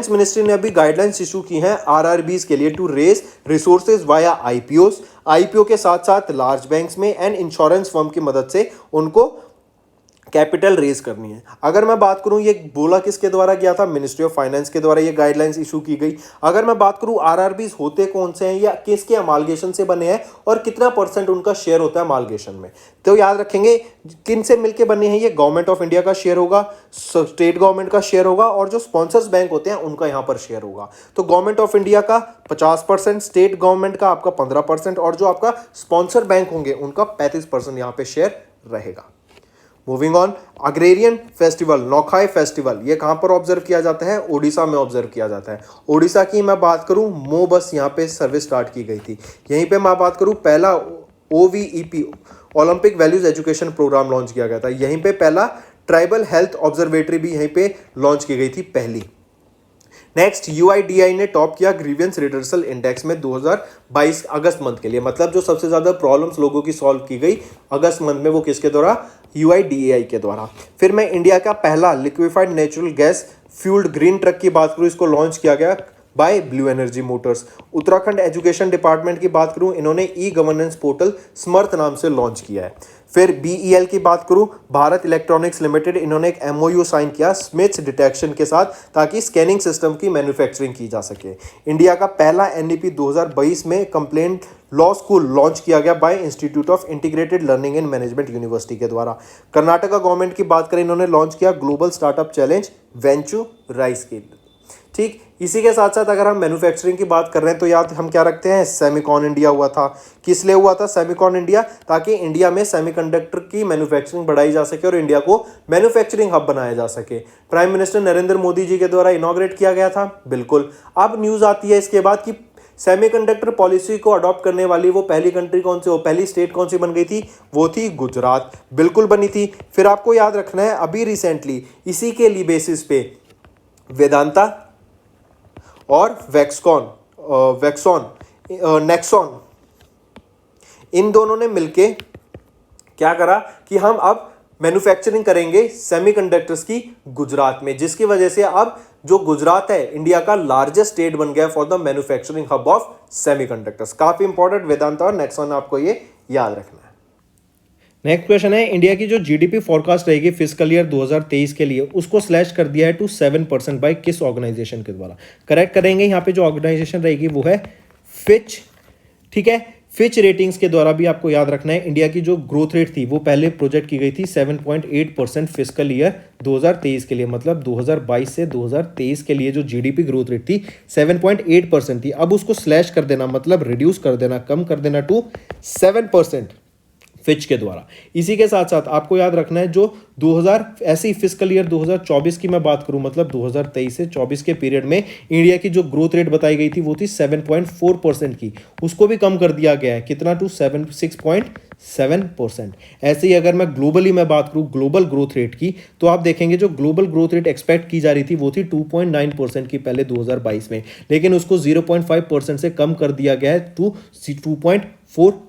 मिनिस्ट्री ने अभी गाइडलाइंस इशू की हैं RRBs के लिए to raise resources via IPO के साथ साथ लार्ज बैंक्स में एंड इंश्योरेंस फर्म की मदद से उनको कैपिटल रेज करनी है। अगर मैं बात करूं ये बोला किसके द्वारा गया था, मिनिस्ट्री ऑफ फाइनेंस के द्वारा ये गाइडलाइंस इशू की गई। अगर मैं बात करूं RRBs होते कौन से हैं या किसके अमालगेशन से बने हैं और कितना % उनका शेयर होता है अमालगेशन में, तो याद रखेंगे किन से मिलकर बने हैं ये। गवर्नमेंट ऑफ इंडिया का शेयर होगा, स्टेट गवर्नमेंट का शेयर होगा और जो स्पॉन्सर्स बैंक होते हैं उनका यहाँ पर शेयर होगा। तो गवर्नमेंट ऑफ इंडिया का 50%, स्टेट गवर्नमेंट का आपका 15% और जो आपका स्पॉन्सर बैंक होंगे उनका 35% यहाँ पे शेयर रहेगा। Moving on, agrarian festival, Nuakhai festival, ये कहाँ पर ऑब्जर्व किया जाता है, ओडिशा में ऑब्जर्व किया जाता है। ओडिशा की मैं बात करूँ, मो बस यहाँ पे सर्विस स्टार्ट की गई थी। यहीं पे मैं बात करूँ पहला OVEP Olympic values education programme launch किया गया था। यहीं पे पहला ट्राइबल हेल्थ ऑब्जर्वेटरी भी यहीं पे लॉन्च की गई थी पहली। नेक्स्ट, UIDAI ने टॉप किया ग्रीवियंस रिडर्सल इंडेक्स में 2022 अगस्त मंथ के लिए, मतलब जो सबसे ज़्यादा प्रॉब्लम्स लोगों की सॉल्व की गई अगस्त मंथ में वो किसके द्वारा, UIDAI के द्वारा। फिर मैं इंडिया का पहला liquefied natural gas fuelled green truck की बात करूँ, इसको लॉन्च किया गया by Blue Energy Motors. Uttarakhand education department की बात करूं, इन्होंने गवर्नेंस पोर्टल स्मर्थ नाम से लॉन्च किया है। फिर BEL की बात करूं, भारत इलेक्ट्रॉनिक्स लिमिटेड, इन्होंने एक MOU साइन किया स्मिथ्स डिटेक्शन के साथ ताकि स्कैनिंग सिस्टम की मैन्युफैक्चरिंग की जा सके। इंडिया का पहला NEP 2022 में कंप्लेंट लॉ स्कूल लॉन्च किया गया bye institute of integrated learning and management university के द्वारा। कर्नाटका गवर्नमेंट की बात करें, इन्होंने लॉन्च किया ग्लोबल स्टार्टअप चैलेंज वेंचुराइज के, ठीक। इसी के साथ साथ अगर हम मैन्युफैक्चरिंग की बात कर रहे हैं तो याद हम क्या रखते हैं, सेमिकॉन इंडिया हुआ था। किस लिए हुआ था सेमिकॉन इंडिया, ताकि इंडिया में सेमीकंडक्टर की मैन्युफैक्चरिंग बढ़ाई जा सके और इंडिया को मैन्युफैक्चरिंग हब बनाया जा सके। प्राइम मिनिस्टर नरेंद्र मोदी जी के द्वारा इनॉग्रेट किया गया था, बिल्कुल। अब न्यूज़ आती है इसके बाद कि सेमीकंडक्टर पॉलिसी को अडॉप्ट करने वाली वो पहली कंट्री कौन सी, वो पहली स्टेट कौन सी बन गई थी, वो थी गुजरात, बिल्कुल बनी थी। फिर आपको याद रखना है अभी रिसेंटली इसी के लिए बेसिस पे वेदांता और नेक्सॉन, इन दोनों ने मिलके क्या करा कि हम अब मैन्युफैक्चरिंग करेंगे सेमीकंडक्टर्स की गुजरात में, जिसकी वजह से अब जो गुजरात है इंडिया का लार्जेस्ट स्टेट बन गया for the manufacturing hub of semiconductors. काफी इंपॉर्टेंट, वेदांता और नेक्सॉन, आपको ये याद रखना है। नेक्स्ट क्वेश्चन है, इंडिया की जो GDP फॉरकास्ट रहेगी फिजिकल ईयर 2023 के लिए, उसको स्लैश कर दिया है टू 7% बाय किस ऑर्गेनाइजेशन के द्वारा। करेक्ट करेंगे, यहाँ पे जो ऑर्गेनाइजेशन रहेगी वो है फिच, ठीक है। फिच रेटिंग्स के द्वारा भी आपको याद रखना है इंडिया की जो ग्रोथ रेट थी वो पहले प्रोजेक्ट की गई थी 7.8% फिजिकल ईयर 2023 के लिए, मतलब 2022 से 2023 के लिए जो GDP ग्रोथ रेट थी 7.8% थी। अब उसको स्लैश कर देना, मतलब रिड्यूस कर देना, कम कर देना टू 7% फिच के द्वारा। इसी के साथ साथ आपको याद रखना है जो 2000 ऐसे ही फिजिकल ईयर 2024 की मैं बात करूं, मतलब 2023 से 24 के पीरियड में इंडिया की जो ग्रोथ रेट बताई गई थी वो थी 7.4% की, उसको भी कम कर दिया गया है, कितना, टू 6.7%। ऐसे ही अगर मैं ग्लोबली मैं बात करूं ग्लोबल ग्रोथ रेट की, तो आप देखेंगे जो ग्लोबल ग्रोथ रेट एक्सपेक्ट की जा रही थी वो थी 2.9% की पहले 2022 में, लेकिन उसको 0.5% से कम कर दिया गया है टू 2.4%।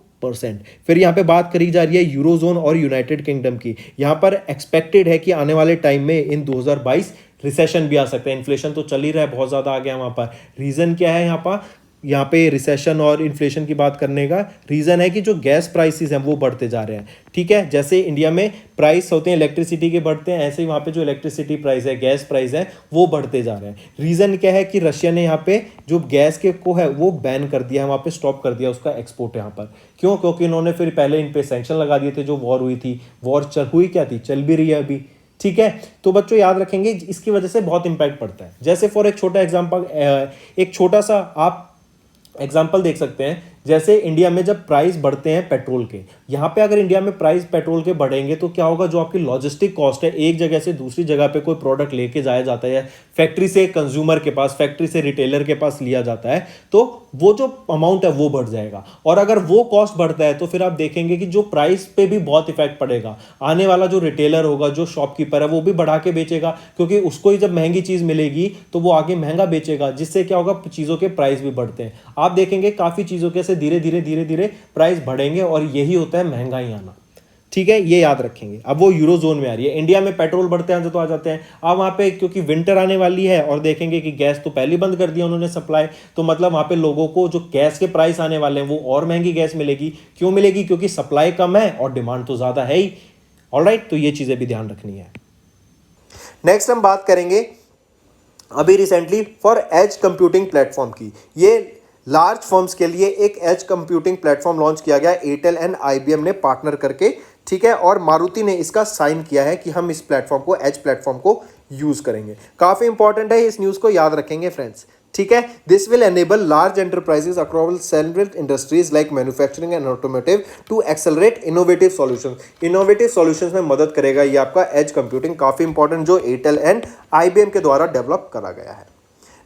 फिर यहाँ पे बात करी जा रही है यूरोजोन और यूनाइटेड किंगडम की। यहाँ पर एक्सपेक्टेड है कि आने वाले टाइम में इन 2022 रिसेशन भी आ सकता है। इन्फ्लेशन तो चल ही रहा है, बहुत ज़्यादा आ गया वहाँ पर। रीज़न क्या है यहाँ पे रिसेशन और इन्फ्लेशन की बात करने का रीज़न है कि जो गैस प्राइसेस हैं वो बढ़ते जा रहे हैं, ठीक है। जैसे इंडिया में प्राइस होते हैं इलेक्ट्रिसिटी के बढ़ते हैं, ऐसे ही वहाँ पे जो इलेक्ट्रिसिटी प्राइस है, गैस प्राइस है, वो बढ़ते जा रहे हैं। रीज़न क्या है कि रशिया ने यहाँ पे जो गैस के को है वो बैन कर दिया है, वहाँ पे स्टॉप कर दिया उसका एक्सपोर्ट यहाँ पर। क्यों? क्योंकि इन्होंने फिर पहले इन पे सैंक्शन लगा दिए थे जो वॉर हुई थी। वॉर हुई क्या थी, चल भी रही है अभी, ठीक है। तो बच्चों याद रखेंगे इसकी वजह से बहुत इंपैक्ट पड़ता है। जैसे फॉर एक छोटा एग्जांपल, एक छोटा सा आप एग्जाम्पल देख सकते हैं, जैसे इंडिया में जब प्राइस बढ़ते हैं पेट्रोल के, यहाँ पे अगर इंडिया में प्राइस पेट्रोल के बढ़ेंगे तो क्या होगा, जो आपकी लॉजिस्टिक कॉस्ट है, एक जगह से दूसरी जगह पे कोई प्रोडक्ट लेके जाया जाता है, फैक्ट्री से कंज्यूमर के पास, फैक्ट्री से रिटेलर के पास लिया जाता है, तो वो जो अमाउंट है वो बढ़ जाएगा। और अगर वो कॉस्ट बढ़ता है तो फिर आप देखेंगे कि जो प्राइस पे भी बहुत इफेक्ट पड़ेगा। आने वाला जो रिटेलर होगा, जो शॉपकीपर है, वो भी बढ़ा के बेचेगा, क्योंकि उसको ही जब महंगी चीज मिलेगी तो वो आगे महंगा बेचेगा, जिससे क्या होगा, चीजों के प्राइस भी बढ़ते हैं। आप देखेंगे काफी चीजों के से धीरे धीरे प्राइस बढ़ेंगे और यही होता है महंगाई आना। ठीक है, ये याद रखेंगे। अब वो यूरो जोन में आ रही है, इंडिया में पेट्रोल बढ़ते हैं तो आ जाते हैं। अब वहां पे क्योंकि विंटर आने वाली है और देखेंगे कि गैस तो पहले बंद कर दिया उन्होंने सप्लाई, तो मतलब वहां पे लोगों को जो गैस के प्राइस आने वाले हैं वो और महंगी गैस मिलेगी। क्यों मिलेगी? क्योंकि सप्लाई कम है और डिमांड तो ज्यादा है ही। ऑलराइट, तो ये चीजें भी ध्यान रखनी है। नेक्स्ट हम बात करेंगे अभी recently for edge computing platform की। ये लार्ज फर्म्स के लिए एक एज कंप्यूटिंग प्लेटफॉर्म लॉन्च किया गया, एयरटेल एंड आईबीएम ने पार्टनर करके, ठीक है, और मारुति ने इसका साइन किया है कि हम इस प्लेटफॉर्म को, एज प्लेटफॉर्म को यूज करेंगे। काफी इंपॉर्टेंट है, इस न्यूज को याद रखेंगे फ्रेंड्स। ठीक है, this will enable large enterprises across several industries like manufacturing and automotive to accelerate innovative solutions. Innovative solutions में मदद करेगा ये आपका एज कंप्यूटिंग, काफी इंपॉर्टेंट, जो एयरटेल एंड आईबीएम के द्वारा डेवलप करा गया है।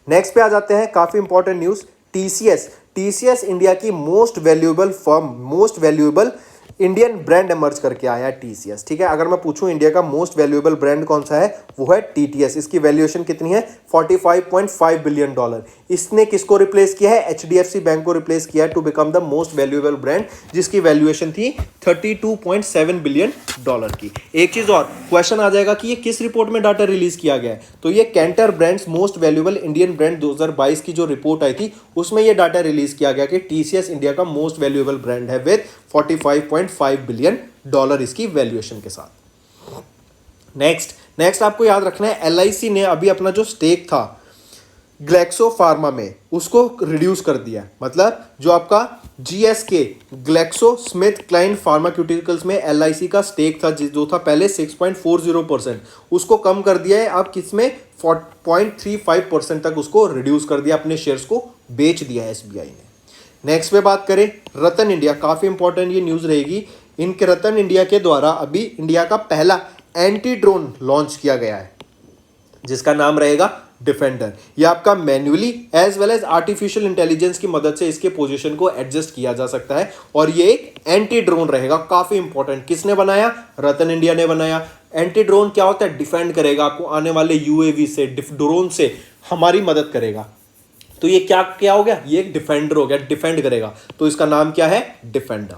नेक्स्ट पे आ जाते हैं, काफी इंपॉर्टेंट न्यूज, टीसीएस इंडिया की most valuable firm, most valuable Indian brand emerge करके आया है टीसीएस। ठीक है, अगर मैं पूछूं इंडिया का मोस्ट वैल्यूएबल ब्रांड कौन सा है, वो है टीटीएस। इसकी वैल्यूएशन कितनी है? $45.5 बिलियन। इसने किसको रिप्लेस किया है? एचडीएफसी बैंक को रिप्लेस किया है to become the most valuable brand, जिसकी वैल्यूएशन थी $32.7 बिलियन की। एक चीज और क्वेश्चन आ जाएगा कि ये किस रिपोर्ट में डाटा रिलीज किया गया है, तो ये Kantar brands most valuable Indian brand 2022 की जो रिपोर्ट आई थी उसमें ये डाटा रिलीज किया गया कि टीसीएस इंडिया का मोस्ट वैल्यूएबल ब्रांड है विद $45.5 बिलियन इसकी वैल्यूएशन के साथ। नेक्स्ट आपको याद रखना है, एलआईसी ने अभी अपना जो स्टेक था ग्लैक्सो फार्मा में उसको रिड्यूस कर दिया। मतलब जो आपका GSK, GlaxoSmithKline pharmaceuticals में एलआईसी का स्टेक था, जो था पहले 6.40%, उसको कम कर दिया है। अब किसमें? 0.35% तक उसको रिड्यूस कर दिया, अपने शेयर्स को बेच दिया है एसबीआई ने। नेक्स्ट पे बात करें रतन इंडिया, काफी इंपॉर्टेंट ये न्यूज रहेगी। इनके रतन इंडिया के द्वारा अभी इंडिया का पहला एंटी ड्रोन लॉन्च किया गया है, जिसका नाम रहेगा डिफेंडर। ये आपका manually as well as artificial intelligence की मदद से इसके पोजीशन को एडजस्ट किया जा सकता है, और ये एक एंटी ड्रोन रहेगा, काफी इंपॉर्टेंट। किसने बनाया? रतन इंडिया ने बनाया। एंटी ड्रोन क्या होता है? डिफेंड करेगा आपको आने वाले यूएवी से, ड्रोन से हमारी मदद करेगा। तो ये क्या हो गया? ये एक डिफेंडर हो गया, डिफेंड करेगा, तो इसका नाम क्या है? डिफेंडर।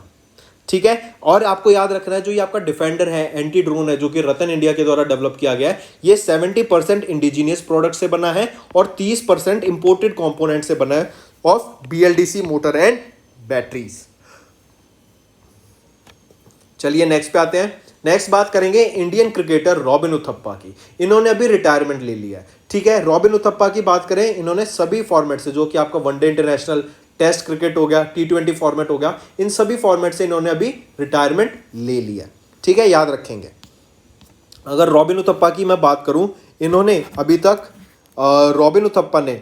ठीक है, और आपको याद रखना है जो ये आपका डिफेंडर है, एंटी ड्रोन है, जो कि रतन इंडिया के द्वारा डेवलप किया गया है, ये 70% इंडिजीनियस प्रोडक्ट से बना है और 30% इंपोर्टेड कंपोनेंट से बना है of BLDC motor and batteries. चलिए नेक्स्ट पे आते हैं। नेक्स्ट बात करेंगे इंडियन क्रिकेटर रॉबिन उथप्पा की। इन्होंने अभी रिटायरमेंट ले लिया है। ठीक है, रॉबिन उथप्पा की बात करें, इन्होंने सभी फॉर्मेट से, जो कि आपका वनडे इंटरनेशनल, टेस्ट क्रिकेट हो गया, T20 फॉर्मेट हो गया, इन सभी फॉर्मेट से इन्होंने अभी रिटायरमेंट ले लिया। ठीक है, याद रखेंगे। अगर रॉबिन उथप्पा की मैं बात करूं, इन्होंने अभी तक रॉबिन उथप्पा ने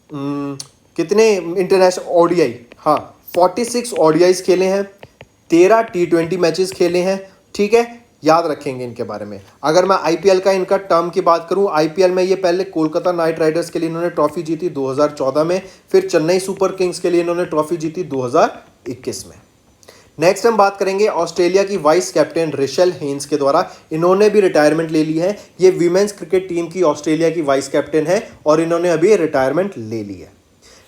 कितने इंटरनेशनल ओडीआई, हाँ 46 ओडीआईज खेले हैं, 13 T20 मैचेस खेले हैं। ठीक है, याद रखेंगे इनके बारे में। अगर मैं आईपीएल का इनका टर्म की बात करूं, आईपीएल में ये पहले कोलकाता नाइट राइडर्स के लिए इन्होंने ट्रॉफी जीती 2014 में, फिर चेन्नई सुपर किंग्स के लिए इन्होंने ट्रॉफी जीती 2021 में। नेक्स्ट हम बात करेंगे ऑस्ट्रेलिया की वाइस कैप्टन रिशेल हेन्स के द्वारा। इन्होंने भी रिटायरमेंट ले ली है। ये वीमेंस क्रिकेट टीम की ऑस्ट्रेलिया की वाइस कैप्टन है और इन्होंने अभी रिटायरमेंट ले ली है।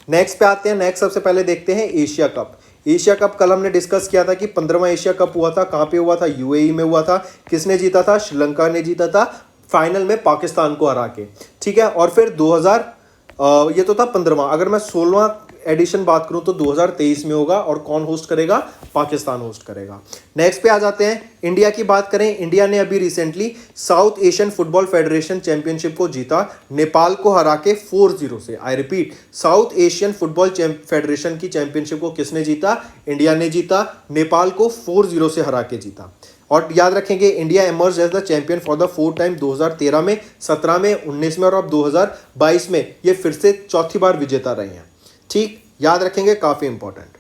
नेक्स्ट पे आते हैं। नेक्स्ट सबसे पहले देखते हैं एशिया कप। एशिया कप कल हमने डिस्कस किया था कि 15वां एशिया कप हुआ था, कहाँ पे हुआ था? यूएई में हुआ था। किसने जीता था? श्रीलंका ने जीता था, फाइनल में पाकिस्तान को हरा के। ठीक है, और फिर ये तो था 15वां। अगर मैं 16वां एडिशन बात करूं तो 2023 में होगा, और कौन होस्ट करेगा? पाकिस्तान होस्ट करेगा। नेक्स्ट पे आ जाते हैं। इंडिया की बात करें, इंडिया ने अभी recently south Asian football federation championship को जीता, नेपाल को हरा के 4-0 से। I repeat, south Asian football federation की चैंपियनशिप को किसने जीता? इंडिया ने जीता, नेपाल को 4-0 से हरा के जीता। और याद रखेंगे India emerge as the champion for the 4th time 2013 में, 17 में, 19 में और अब 2022 में ये फिर से चौथी बार विजेता रहे हैं। ठीक, याद रखेंगे, काफी इंपॉर्टेंट।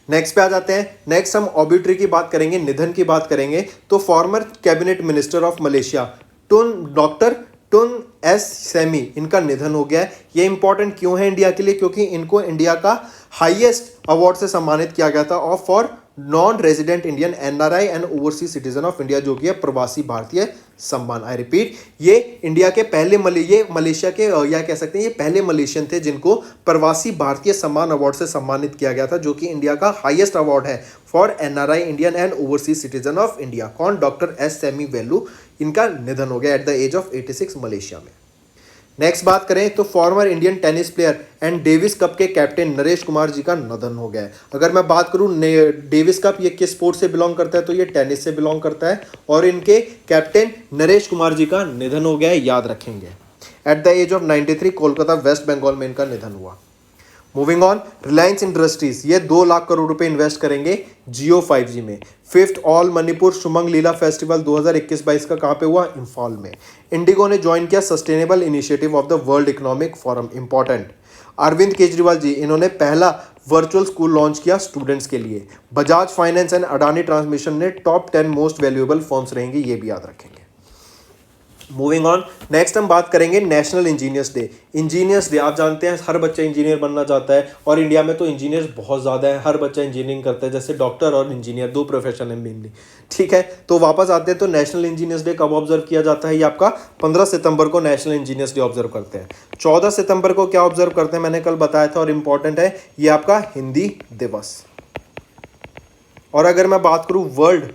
नेक्स्ट पे आ जाते हैं। नेक्स्ट हम ऑबिट्री की बात करेंगे, निधन की बात करेंगे। तो farmer cabinet minister of Malaysia doctor टुन एस सैमी, इनका निधन हो गया है। ये इंपॉर्टेंट क्यों है इंडिया के लिए? क्योंकि इनको इंडिया का हाईएस्ट अवार्ड से सम्मानित किया गया था of for non resident Indian NRI and overseas citizen of India, जो कि है प्रवासी भारतीय सम्मान। आई रिपीट, ये इंडिया के पहले मलेशिया के या कह सकते हैं ये पहले मलेशियन थे जिनको प्रवासी भारतीय सम्मान अवार्ड से सम्मानित किया गया था, जो कि इंडिया का हाईएस्ट अवार्ड है for NRI Indian and overseas citizen of India. कौन? डॉक्टर एस सैमी वेलू, इनका निधन हो गया at the age of 86 Malaysia में। नेक्स्ट बात करें तो former Indian tennis player and Davis Cup के कैप्टन नरेश कुमार जी का निधन हो गया है। अगर मैं बात करूं डेविस कप ये किस स्पोर्ट से बिलोंग करता है, तो ये टेनिस से बिलोंग करता है और इनके कैप्टन नरेश कुमार जी का निधन हो गया है, याद रखेंगे। At the age of 93 Kolkata West Bengal में इनका निधन हुआ। मूविंग ऑन, रिलायंस इंडस्ट्रीज ये 2 लाख करोड़ रुपए इन्वेस्ट करेंगे जियो 5G में। 5th ऑल मणिपुर सुमंग लीला फेस्टिवल 2021-22 का कहाँ पे हुआ? इम्फाल में। इंडिगो ने ज्वाइन किया sustainable initiative of the world economic forum, important. Arvind Kejriwal ji, इन्होंने पहला वर्चुअल स्कूल लॉन्च किया स्टूडेंट्स के लिए। Bajaj finance and Adani transmission ने टॉप 10 मोस्ट वैल्यूएबल फर्म्स रहेंगे, ये भी याद रखेंगे। मूविंग ऑन, नेक्स्ट हम बात करेंगे national engineers day. Engineers day आप जानते हैं हर बच्चा इंजीनियर बनना चाहता है और इंडिया में तो इंजीनियर्स बहुत ज़्यादा है, हर बच्चा इंजीनियरिंग करता है, जैसे डॉक्टर और इंजीनियर 2 प्रोफेशन है मेनली। ठीक है, तो वापस आते हैं तो नेशनल इंजीनियर्स डे कब ऑब्जर्व किया जाता है? ये आपका 15 सितंबर को नेशनल इंजीनियर्स डे ऑब्जर्व करते हैं। 14 सितंबर को क्या ऑब्जर्व करते हैं मैंने कल बताया था और इंपॉर्टेंट है, ये आपका हिंदी दिवस। और अगर मैं बात करूँ वर्ल्ड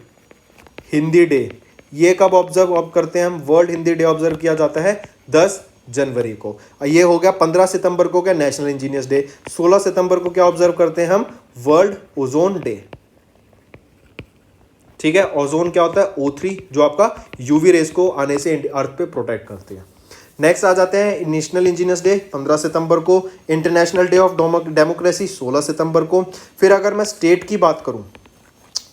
हिंदी डे, ये कब ऑब्जर्व करते हैं हम? वर्ल्ड हिंदी डे ऑब्जर्व किया जाता है 10 जनवरी को। ये हो गया 15 सितंबर को क्या? National engineers day. 16 सितंबर को क्या ऑब्जर्व करते हैं हम? World ozone day. ठीक है, ओजोन क्या होता है? O3, जो आपका यूवी रेस को आने से अर्थ पे प्रोटेक्ट करते हैं। नेक्स्ट आ जाते हैं नेशनल इंजीनियर्स डे 15 सितंबर को। इंटरनेशनल डे ऑफ डेमोक्रेसी 16 सितंबर को। फिर अगर मैं स्टेट की बात करूं,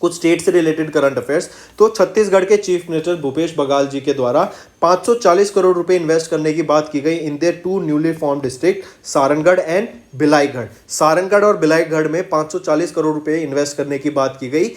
कुछ स्टेट से रिलेटेड करंट अफेयर्स, तो छत्तीसगढ़ के चीफ मिनिस्टर भूपेश बघेल जी के द्वारा 540 करोड़ रुपए इन्वेस्ट करने की बात की गई in their 2 newly form district Sarangarh and Bhilaigarh. Sarangarh और भिलाईगढ़ में 540 करोड़ रुपए इन्वेस्ट करने की बात की गई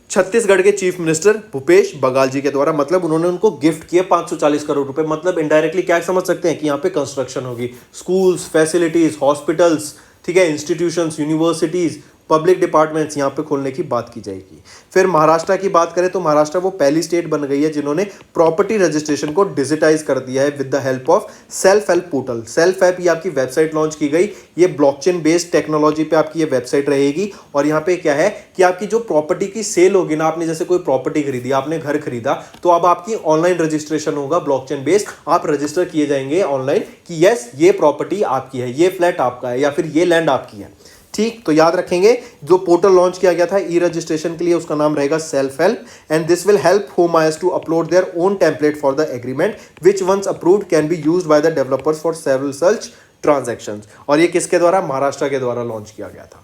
छत्तीसगढ़ के चीफ मिनिस्टर भूपेश बघेल जी के द्वारा। मतलब उन्होंने उनको गिफ्ट किए 540 करोड़ रुपए। मतलब इनडायरेक्टली क्या समझ सकते हैं कि यहाँ पे कंस्ट्रक्शन होगी, स्कूल्स, फैसिलिटीज, हॉस्पिटल्स, ठीक है, इंस्टीट्यूशंस, यूनिवर्सिटीज, पब्लिक डिपार्टमेंट्स यहाँ पे खोलने की बात की जाएगी। फिर महाराष्ट्र की बात करें तो महाराष्ट्र वो पहली स्टेट बन गई है जिन्होंने प्रॉपर्टी रजिस्ट्रेशन को डिजिटाइज कर दिया है with the help of self help portal. Self help, ये आपकी वेबसाइट लॉन्च की गई। ये ब्लॉकचेन बेस्ड टेक्नोलॉजी पे आपकी ये वेबसाइट रहेगी और यहाँ पे क्या है कि आपकी जो प्रॉपर्टी की सेल होगी ना, आपने जैसे कोई प्रॉपर्टी खरीदी, आपने घर खरीदा, तो अब आपकी ऑनलाइन रजिस्ट्रेशन होगा ब्लॉकचेन बेस्ड। आप रजिस्टर किए जाएंगे ऑनलाइन कि यस ये प्रॉपर्टी आपकी है, ये फ्लैट आपका है या फिर ये लैंड आपकी है। ठीक, तो याद रखेंगे जो पोर्टल लॉन्च किया गया था ई रजिस्ट्रेशन के लिए, उसका नाम रहेगा self help and this will help home buyers to upload their own template for the agreement which once approved can be used by the developers for several such transactions. और ये किसके द्वारा? महाराष्ट्र के द्वारा लॉन्च किया गया था।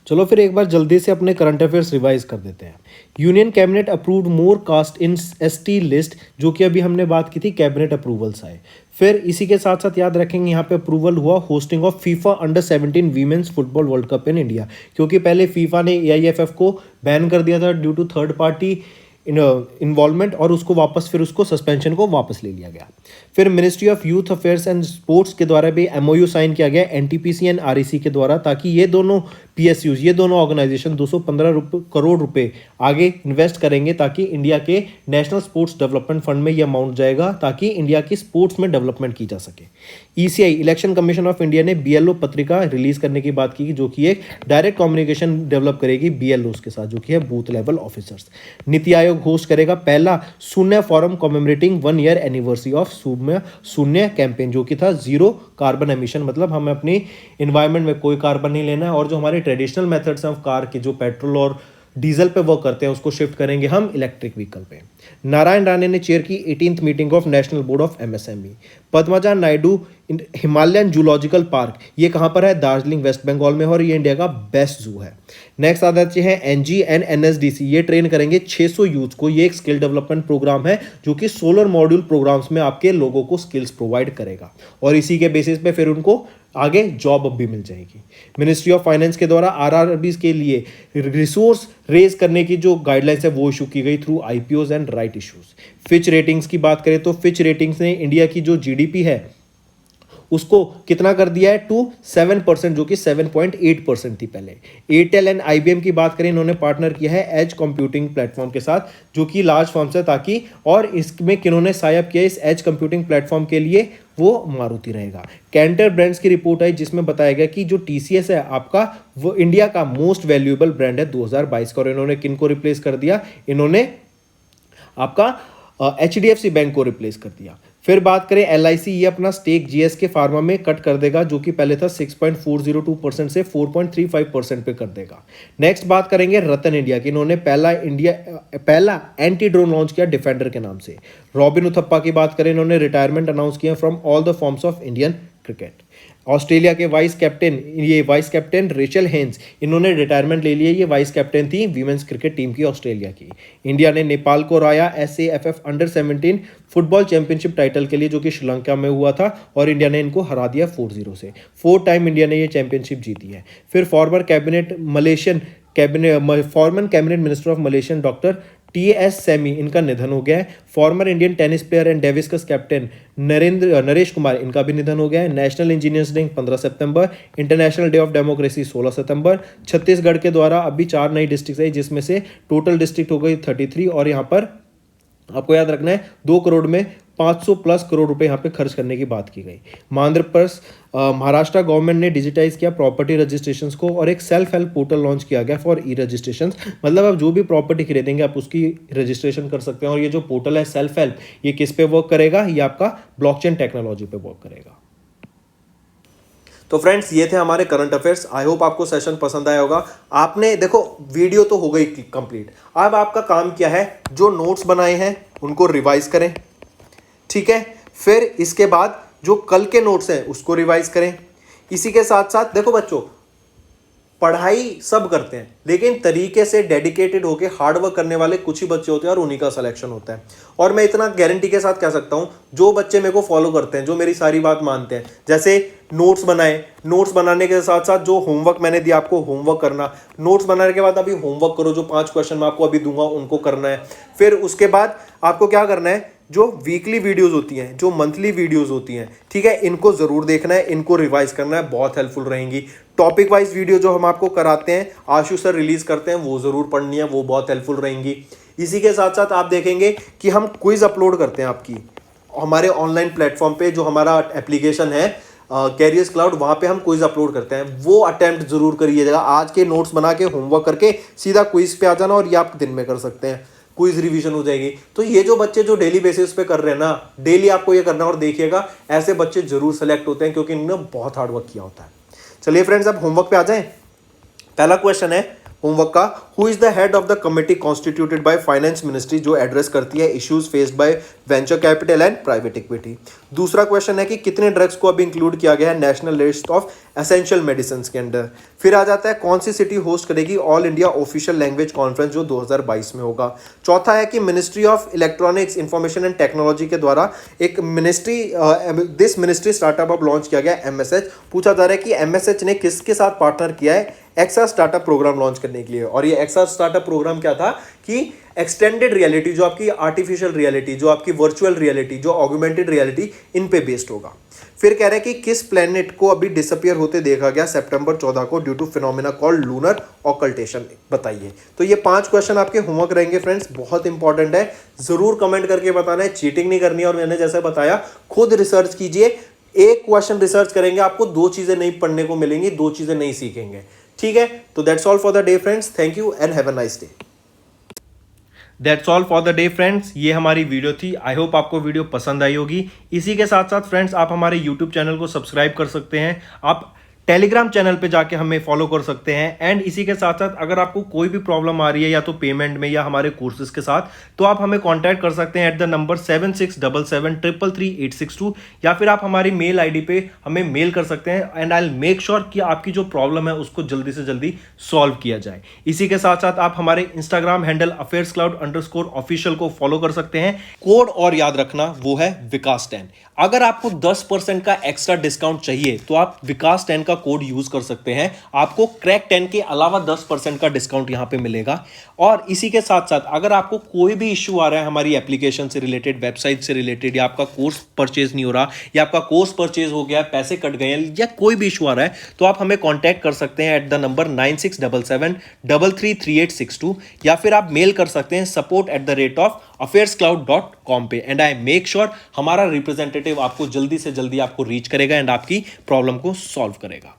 चलो फिर एक बार जल्दी से अपने करंट अफेयर्स रिवाइज कर देते हैं। यूनियन कैबिनेट अप्रूव्ड मोर कास्ट इन ST लिस्ट, जो कि अभी हमने बात की थी, कैबिनेट अप्रूवल्स आए। फिर इसी के साथ साथ याद रखेंगे यहाँ पे अप्रूवल हुआ hosting of FIFA under 17 women's football world cup in India, क्योंकि पहले फीफा ने AIFF को बैन कर दिया था due to third party involvement और उसको वापस फिर उसको सस्पेंशन को वापस ले लिया गया। फिर ministry of youth affairs and sports के द्वारा भी MOU साइन किया गया NTPC एंड REC के द्वारा, ताकि ये दोनों PSUs, ये दोनों ऑर्गेनाइजेशन 215 करोड़ रुपए आगे इन्वेस्ट करेंगे ताकि इंडिया के नेशनल स्पोर्ट्स डेवलपमेंट फंड में ये अमाउंट जाएगा ताकि इंडिया की स्पोर्ट्स में डेवलपमेंट की जा सके। ECI election Commission of India ने BLO पत्रिका रिलीज करने की बात की, जो कि एक डायरेक्ट कम्युनिकेशन डेवलप करेगी BLOs के साथ, जो कि है booth level officers. NITI Aayog host करेगा पहला शून्य forum commemorating 1 year anniversary of शून्य कैंपेन, जो कि था जीरो कार्बन एमिशन। मतलब हमें अपनी एनवायरनमेंट में कोई कार्बन नहीं लेना है और जो हमारे ट्रेडिशनल मेथड्स हैं ऑफ कार के, जो पेट्रोल और डीजल पे वर्क करते हैं, उसको शिफ्ट करेंगे हम इलेक्ट्रिक व्हीकल पे। नारायण राणे ने चेयर की 18th meeting of national board of MSME. Padmaja Naidu Himalayan zoological park, ये कहाँ पर है? दार्जिलिंग वेस्ट बंगाल में, और ये इंडिया का बेस्ट जू है। नेक्स्ट आ जाते हैं एनजी एंड एनएसडीसी, ये ट्रेन करेंगे 600 यूथ को। ये एक स्किल डेवलपमेंट प्रोग्राम है जो कि सोलर मॉड्यूल प्रोग्राम्स में आपके लोगों को स्किल्स प्रोवाइड करेगा और इसी के बेसिस पे फिर उनको आगे जॉब भी मिल जाएगी। मिनिस्ट्री ऑफ फाइनेंस के द्वारा आरआरबीज के लिए रिसोर्स रेज करने की जो गाइडलाइंस है वो इशू की गई through IPOs and right issues. Fitch ratings की बात करें तो फिच रेटिंग्स ने इंडिया की जो जीडीपी है उसको कितना कर दिया है? टू 7%, जो कि 7.8% थी पहले। एयरटेल एंड आईबीएम की बात करें, इन्होंने पार्टनर किया है एज कंप्यूटिंग प्लेटफॉर्म के साथ, जो कि लार्ज फर्म्स है, ताकि और इसमें किन्होंने साइप किया इस एज कंप्यूटिंग प्लेटफॉर्म के लिए? वो मारुति रहेगा। कैंटर ब्रांड्स की रिपोर्ट आई जिसमें बताया गया कि जो टीसीएस है आपका, वो इंडिया का मोस्ट वैल्यूएबल ब्रांड है 2022 का। और इन्होंने किन को रिप्लेस कर दिया? इन्होंने आपका एचडीएफसी बैंक को रिप्लेस कर दिया। फिर बात करें एलआईसी, ये अपना स्टेक जीएसके फार्मा में कट कर देगा, जो कि पहले था 6.402% से 4.35% पे कर देगा। नेक्स्ट बात करेंगे रतन इंडिया की, इन्होंने पहला एंटी ड्रोन लॉन्च किया डिफेंडर के नाम से। रॉबिन उथप्पा की बात करें, इन्होंने रिटायरमेंट अनाउंस किया from all the forms of Indian cricket. Australia के वाइस कैप्टन रेचल हेंस, इन्होंने रिटायरमेंट ले लिया। ये वाइस कैप्टन थी वीमेंस क्रिकेट टीम की ऑस्ट्रेलिया की। इंडिया ने नेपाल को हराया एसएएफएफ अंडर-17 फुटबॉल चैंपियनशिप टाइटल के लिए, जो कि श्रीलंका में हुआ था, और इंडिया ने इनको हरा दिया 4-0 से। 4 टाइम इंडिया ने ये चैंपियनशिप जीती है। फिर former cabinet minister of Malaysian doctor TS Samy, इनका निधन हो गया है। Former Indian tennis player and Davis Cup captain Naresh Kumar, इनका भी निधन हो गया है। नेशनल इंजीनियर्स डे 15 सितंबर, इंटरनेशनल डे ऑफ डेमोक्रेसी 16 सितंबर। छत्तीसगढ़ के द्वारा अभी 4 नई डिस्ट्रिक्ट आई, जिसमें से टोटल डिस्ट्रिक्ट हो गई 33, और यहाँ पर आपको याद रखना है 2 करोड़ में 500+ करोड़ रुपए यहाँ पे खर्च करने की बात की गई। महाराष्ट्र गवर्नमेंट ने डिजिटाइज किया प्रॉपर्टी रजिस्ट्रेशंस को, और एक सेल्फ हेल्प पोर्टल लॉन्च किया गया फॉर ई रजिस्ट्रेशन। मतलब आप जो भी प्रॉपर्टी खरीदेंगे आप उसकी रजिस्ट्रेशन कर सकते हैं। और ये जो पोर्टल है सेल्फ हेल्प, ये किस पे वर्क करेगा? ये आपका ब्लॉकचेन टेक्नोलॉजी पे वर्क करेगा। तो फ्रेंड्स, ये थे हमारे करंट अफेयर्स। आई होप आपको सेशन पसंद आया होगा। आपने देखो वीडियो तो हो गई कंप्लीट, अब आपका काम क्या है? जो नोट्स बनाए हैं उनको रिवाइज करें, ठीक है। फिर इसके बाद जो कल के नोट्स हैं उसको रिवाइज करें। इसी के साथ साथ देखो बच्चों, पढ़ाई सब करते हैं, लेकिन तरीके से डेडिकेटेड होके हार्डवर्क करने वाले कुछ ही बच्चे होते हैं और उन्हीं का सिलेक्शन होता है। और मैं इतना गारंटी के साथ कह सकता हूं, जो बच्चे मेरे को फॉलो करते हैं, जो मेरी सारी बात मानते हैं, जैसे नोट्स बनाए, नोट्स बनाने के साथ साथ जो होमवर्क मैंने दिया आपको होमवर्क करना, नोट्स बनाने के बाद अभी होमवर्क करो, जो 5 क्वेश्चन मैं आपको अभी दूंगा उनको करना है। फिर उसके बाद आपको क्या करना है? जो वीकली वीडियोस होती हैं, जो मंथली वीडियोस होती हैं, ठीक है, इनको जरूर देखना है, इनको रिवाइज करना है, बहुत हेल्पफुल रहेंगी। टॉपिक वाइज वीडियो जो हम आपको कराते हैं, आशु सर रिलीज करते हैं, वो जरूर पढ़नी है, वो बहुत हेल्पफुल रहेंगी। इसी के साथ साथ आप देखेंगे कि हम क्विज अपलोड करते हैं आपकी हमारे ऑनलाइन प्लेटफॉर्म पे, जो हमारा एप्लीकेशन है कैरियर्स क्लाउड, वहां पे हम क्विज अपलोड करते हैं, वो अटेम्प्ट जरूर करिएगा। आज के नोट्स बना के होमवर्क करके सीधा क्विज पे आ जाना, और ये आप दिन में कर सकते हैं, क्विज रिवीजन हो जाएगी। तो ये जो बच्चे जो डेली बेसिस पे कर रहे हैं ना, डेली आपको ये करना, और देखिएगा ऐसे बच्चे जरूर सेलेक्ट होते हैं, क्योंकि इन्होंने बहुत हार्डवर्क किया होता है। चलिए फ्रेंड्स, अब होमवर्क पे आ जाएं। पहला क्वेश्चन है होमवर्क का, who is the head of the committee constituted by finance ministry, जो एड्रेस करती है issues faced by venture capital and private equity. दूसरा क्वेश्चन है कि कितने ड्रग्स को अभी इंक्लूड किया गया है national list of essential medicine के अंदर। फिर आ जाता है कौन सी सिटी होस्ट करेगी all India official language conference, जो 2022 में होगा। चौथा है कि ministry of electronics information and technology के द्वारा एक मिनिस्ट्री स्टार्टअप अब लॉन्च किया गया MSH। पूछा जा रहा है कि MSH ने किसके साथ पार्टनर किया है एक्सआर स्टार्टअप प्रोग्राम लॉन्च करने के लिए। और ये एक्सआर स्टार्टअप प्रोग्राम क्या था कि एक्सटेंडेड रियलिटी, जो आपकी आर्टिफिशियल रियलिटी, जो आपकी वर्चुअल रियलिटी, जो ऑगमेंटेड रियलिटी, इन पे बेस्ड होगा। फिर कह रहे हैं कि किस प्लेनेट को अभी डिसअपियर होते देखा गया सितंबर 14 को due to phenomena called lunar occultation, बताइए। तो ये 5 क्वेश्चन आपके होमवर्क रहेंगे फ्रेंड्स, बहुत इंपॉर्टेंट है, जरूर कमेंट करके बताना है, चीटिंग नहीं करनी है। और मैंने जैसे बताया, खुद रिसर्च कीजिए, एक क्वेश्चन रिसर्च करेंगे, आपको 2 चीजें नहीं पढ़ने को मिलेंगी, 2 चीजें नहीं सीखेंगे, ठीक है। तो that's all for the day friends, thank you and have a nice day. That's all for the day friends, ये हमारी वीडियो थी। आई होप आपको वीडियो पसंद आई होगी। इसी के साथ साथ फ्रेंड्स, आप हमारे यूट्यूब चैनल को सब्सक्राइब कर सकते हैं। आप टेलीग्राम चैनल पे जाके हमें फॉलो कर सकते हैं। एंड इसी के साथ साथ अगर आपको कोई भी प्रॉब्लम आ रही है या तो पेमेंट में या हमारे कोर्सेज के साथ, तो आप हमें कांटेक्ट कर सकते हैं एट द नंबर 7677333862, या फिर आप हमारी मेल आईडी पे हमें मेल कर सकते हैं and I will make sure कि आपकी जो प्रॉब्लम है उसको जल्दी से जल्दी सॉल्व किया जाए। इसी के साथ साथ आप हमारे इंस्टाग्राम हैंडल affairscloud_official को फॉलो कर सकते हैं। कोड और याद रखना, वो है विकास 10। अगर आपको 10% का एक्स्ट्रा डिस्काउंट चाहिए तो आप विकास 10 का कोड यूज कर सकते हैं, आपको क्रैक 10 के अलावा 10% का डिस्काउंट यहां पे मिलेगा। और इसी के साथ साथ अगर आपको कोई भी इश्यू आ रहा है हमारी एप्लीकेशन से रिलेटेड, वेबसाइट से रिलेटेड, या आपका कोर्स परचेज नहीं हो रहा, या आपका कोर्स परचेज हो गया, पैसे कट गए हैं, या कोई भी इशू आ रहा है, तो आप हमें कॉन्टैक्ट कर सकते हैं एट द नंबर 9677333862, या फिर आप मेल कर सकते हैं support@affairscloud.com पे। एंड आई मेक श्योर हमारा रिप्रेजेंटेटिव आपको जल्दी से जल्दी आपको रीच करेगा एंड आपकी प्रॉब्लम को सॉल्व करेगा।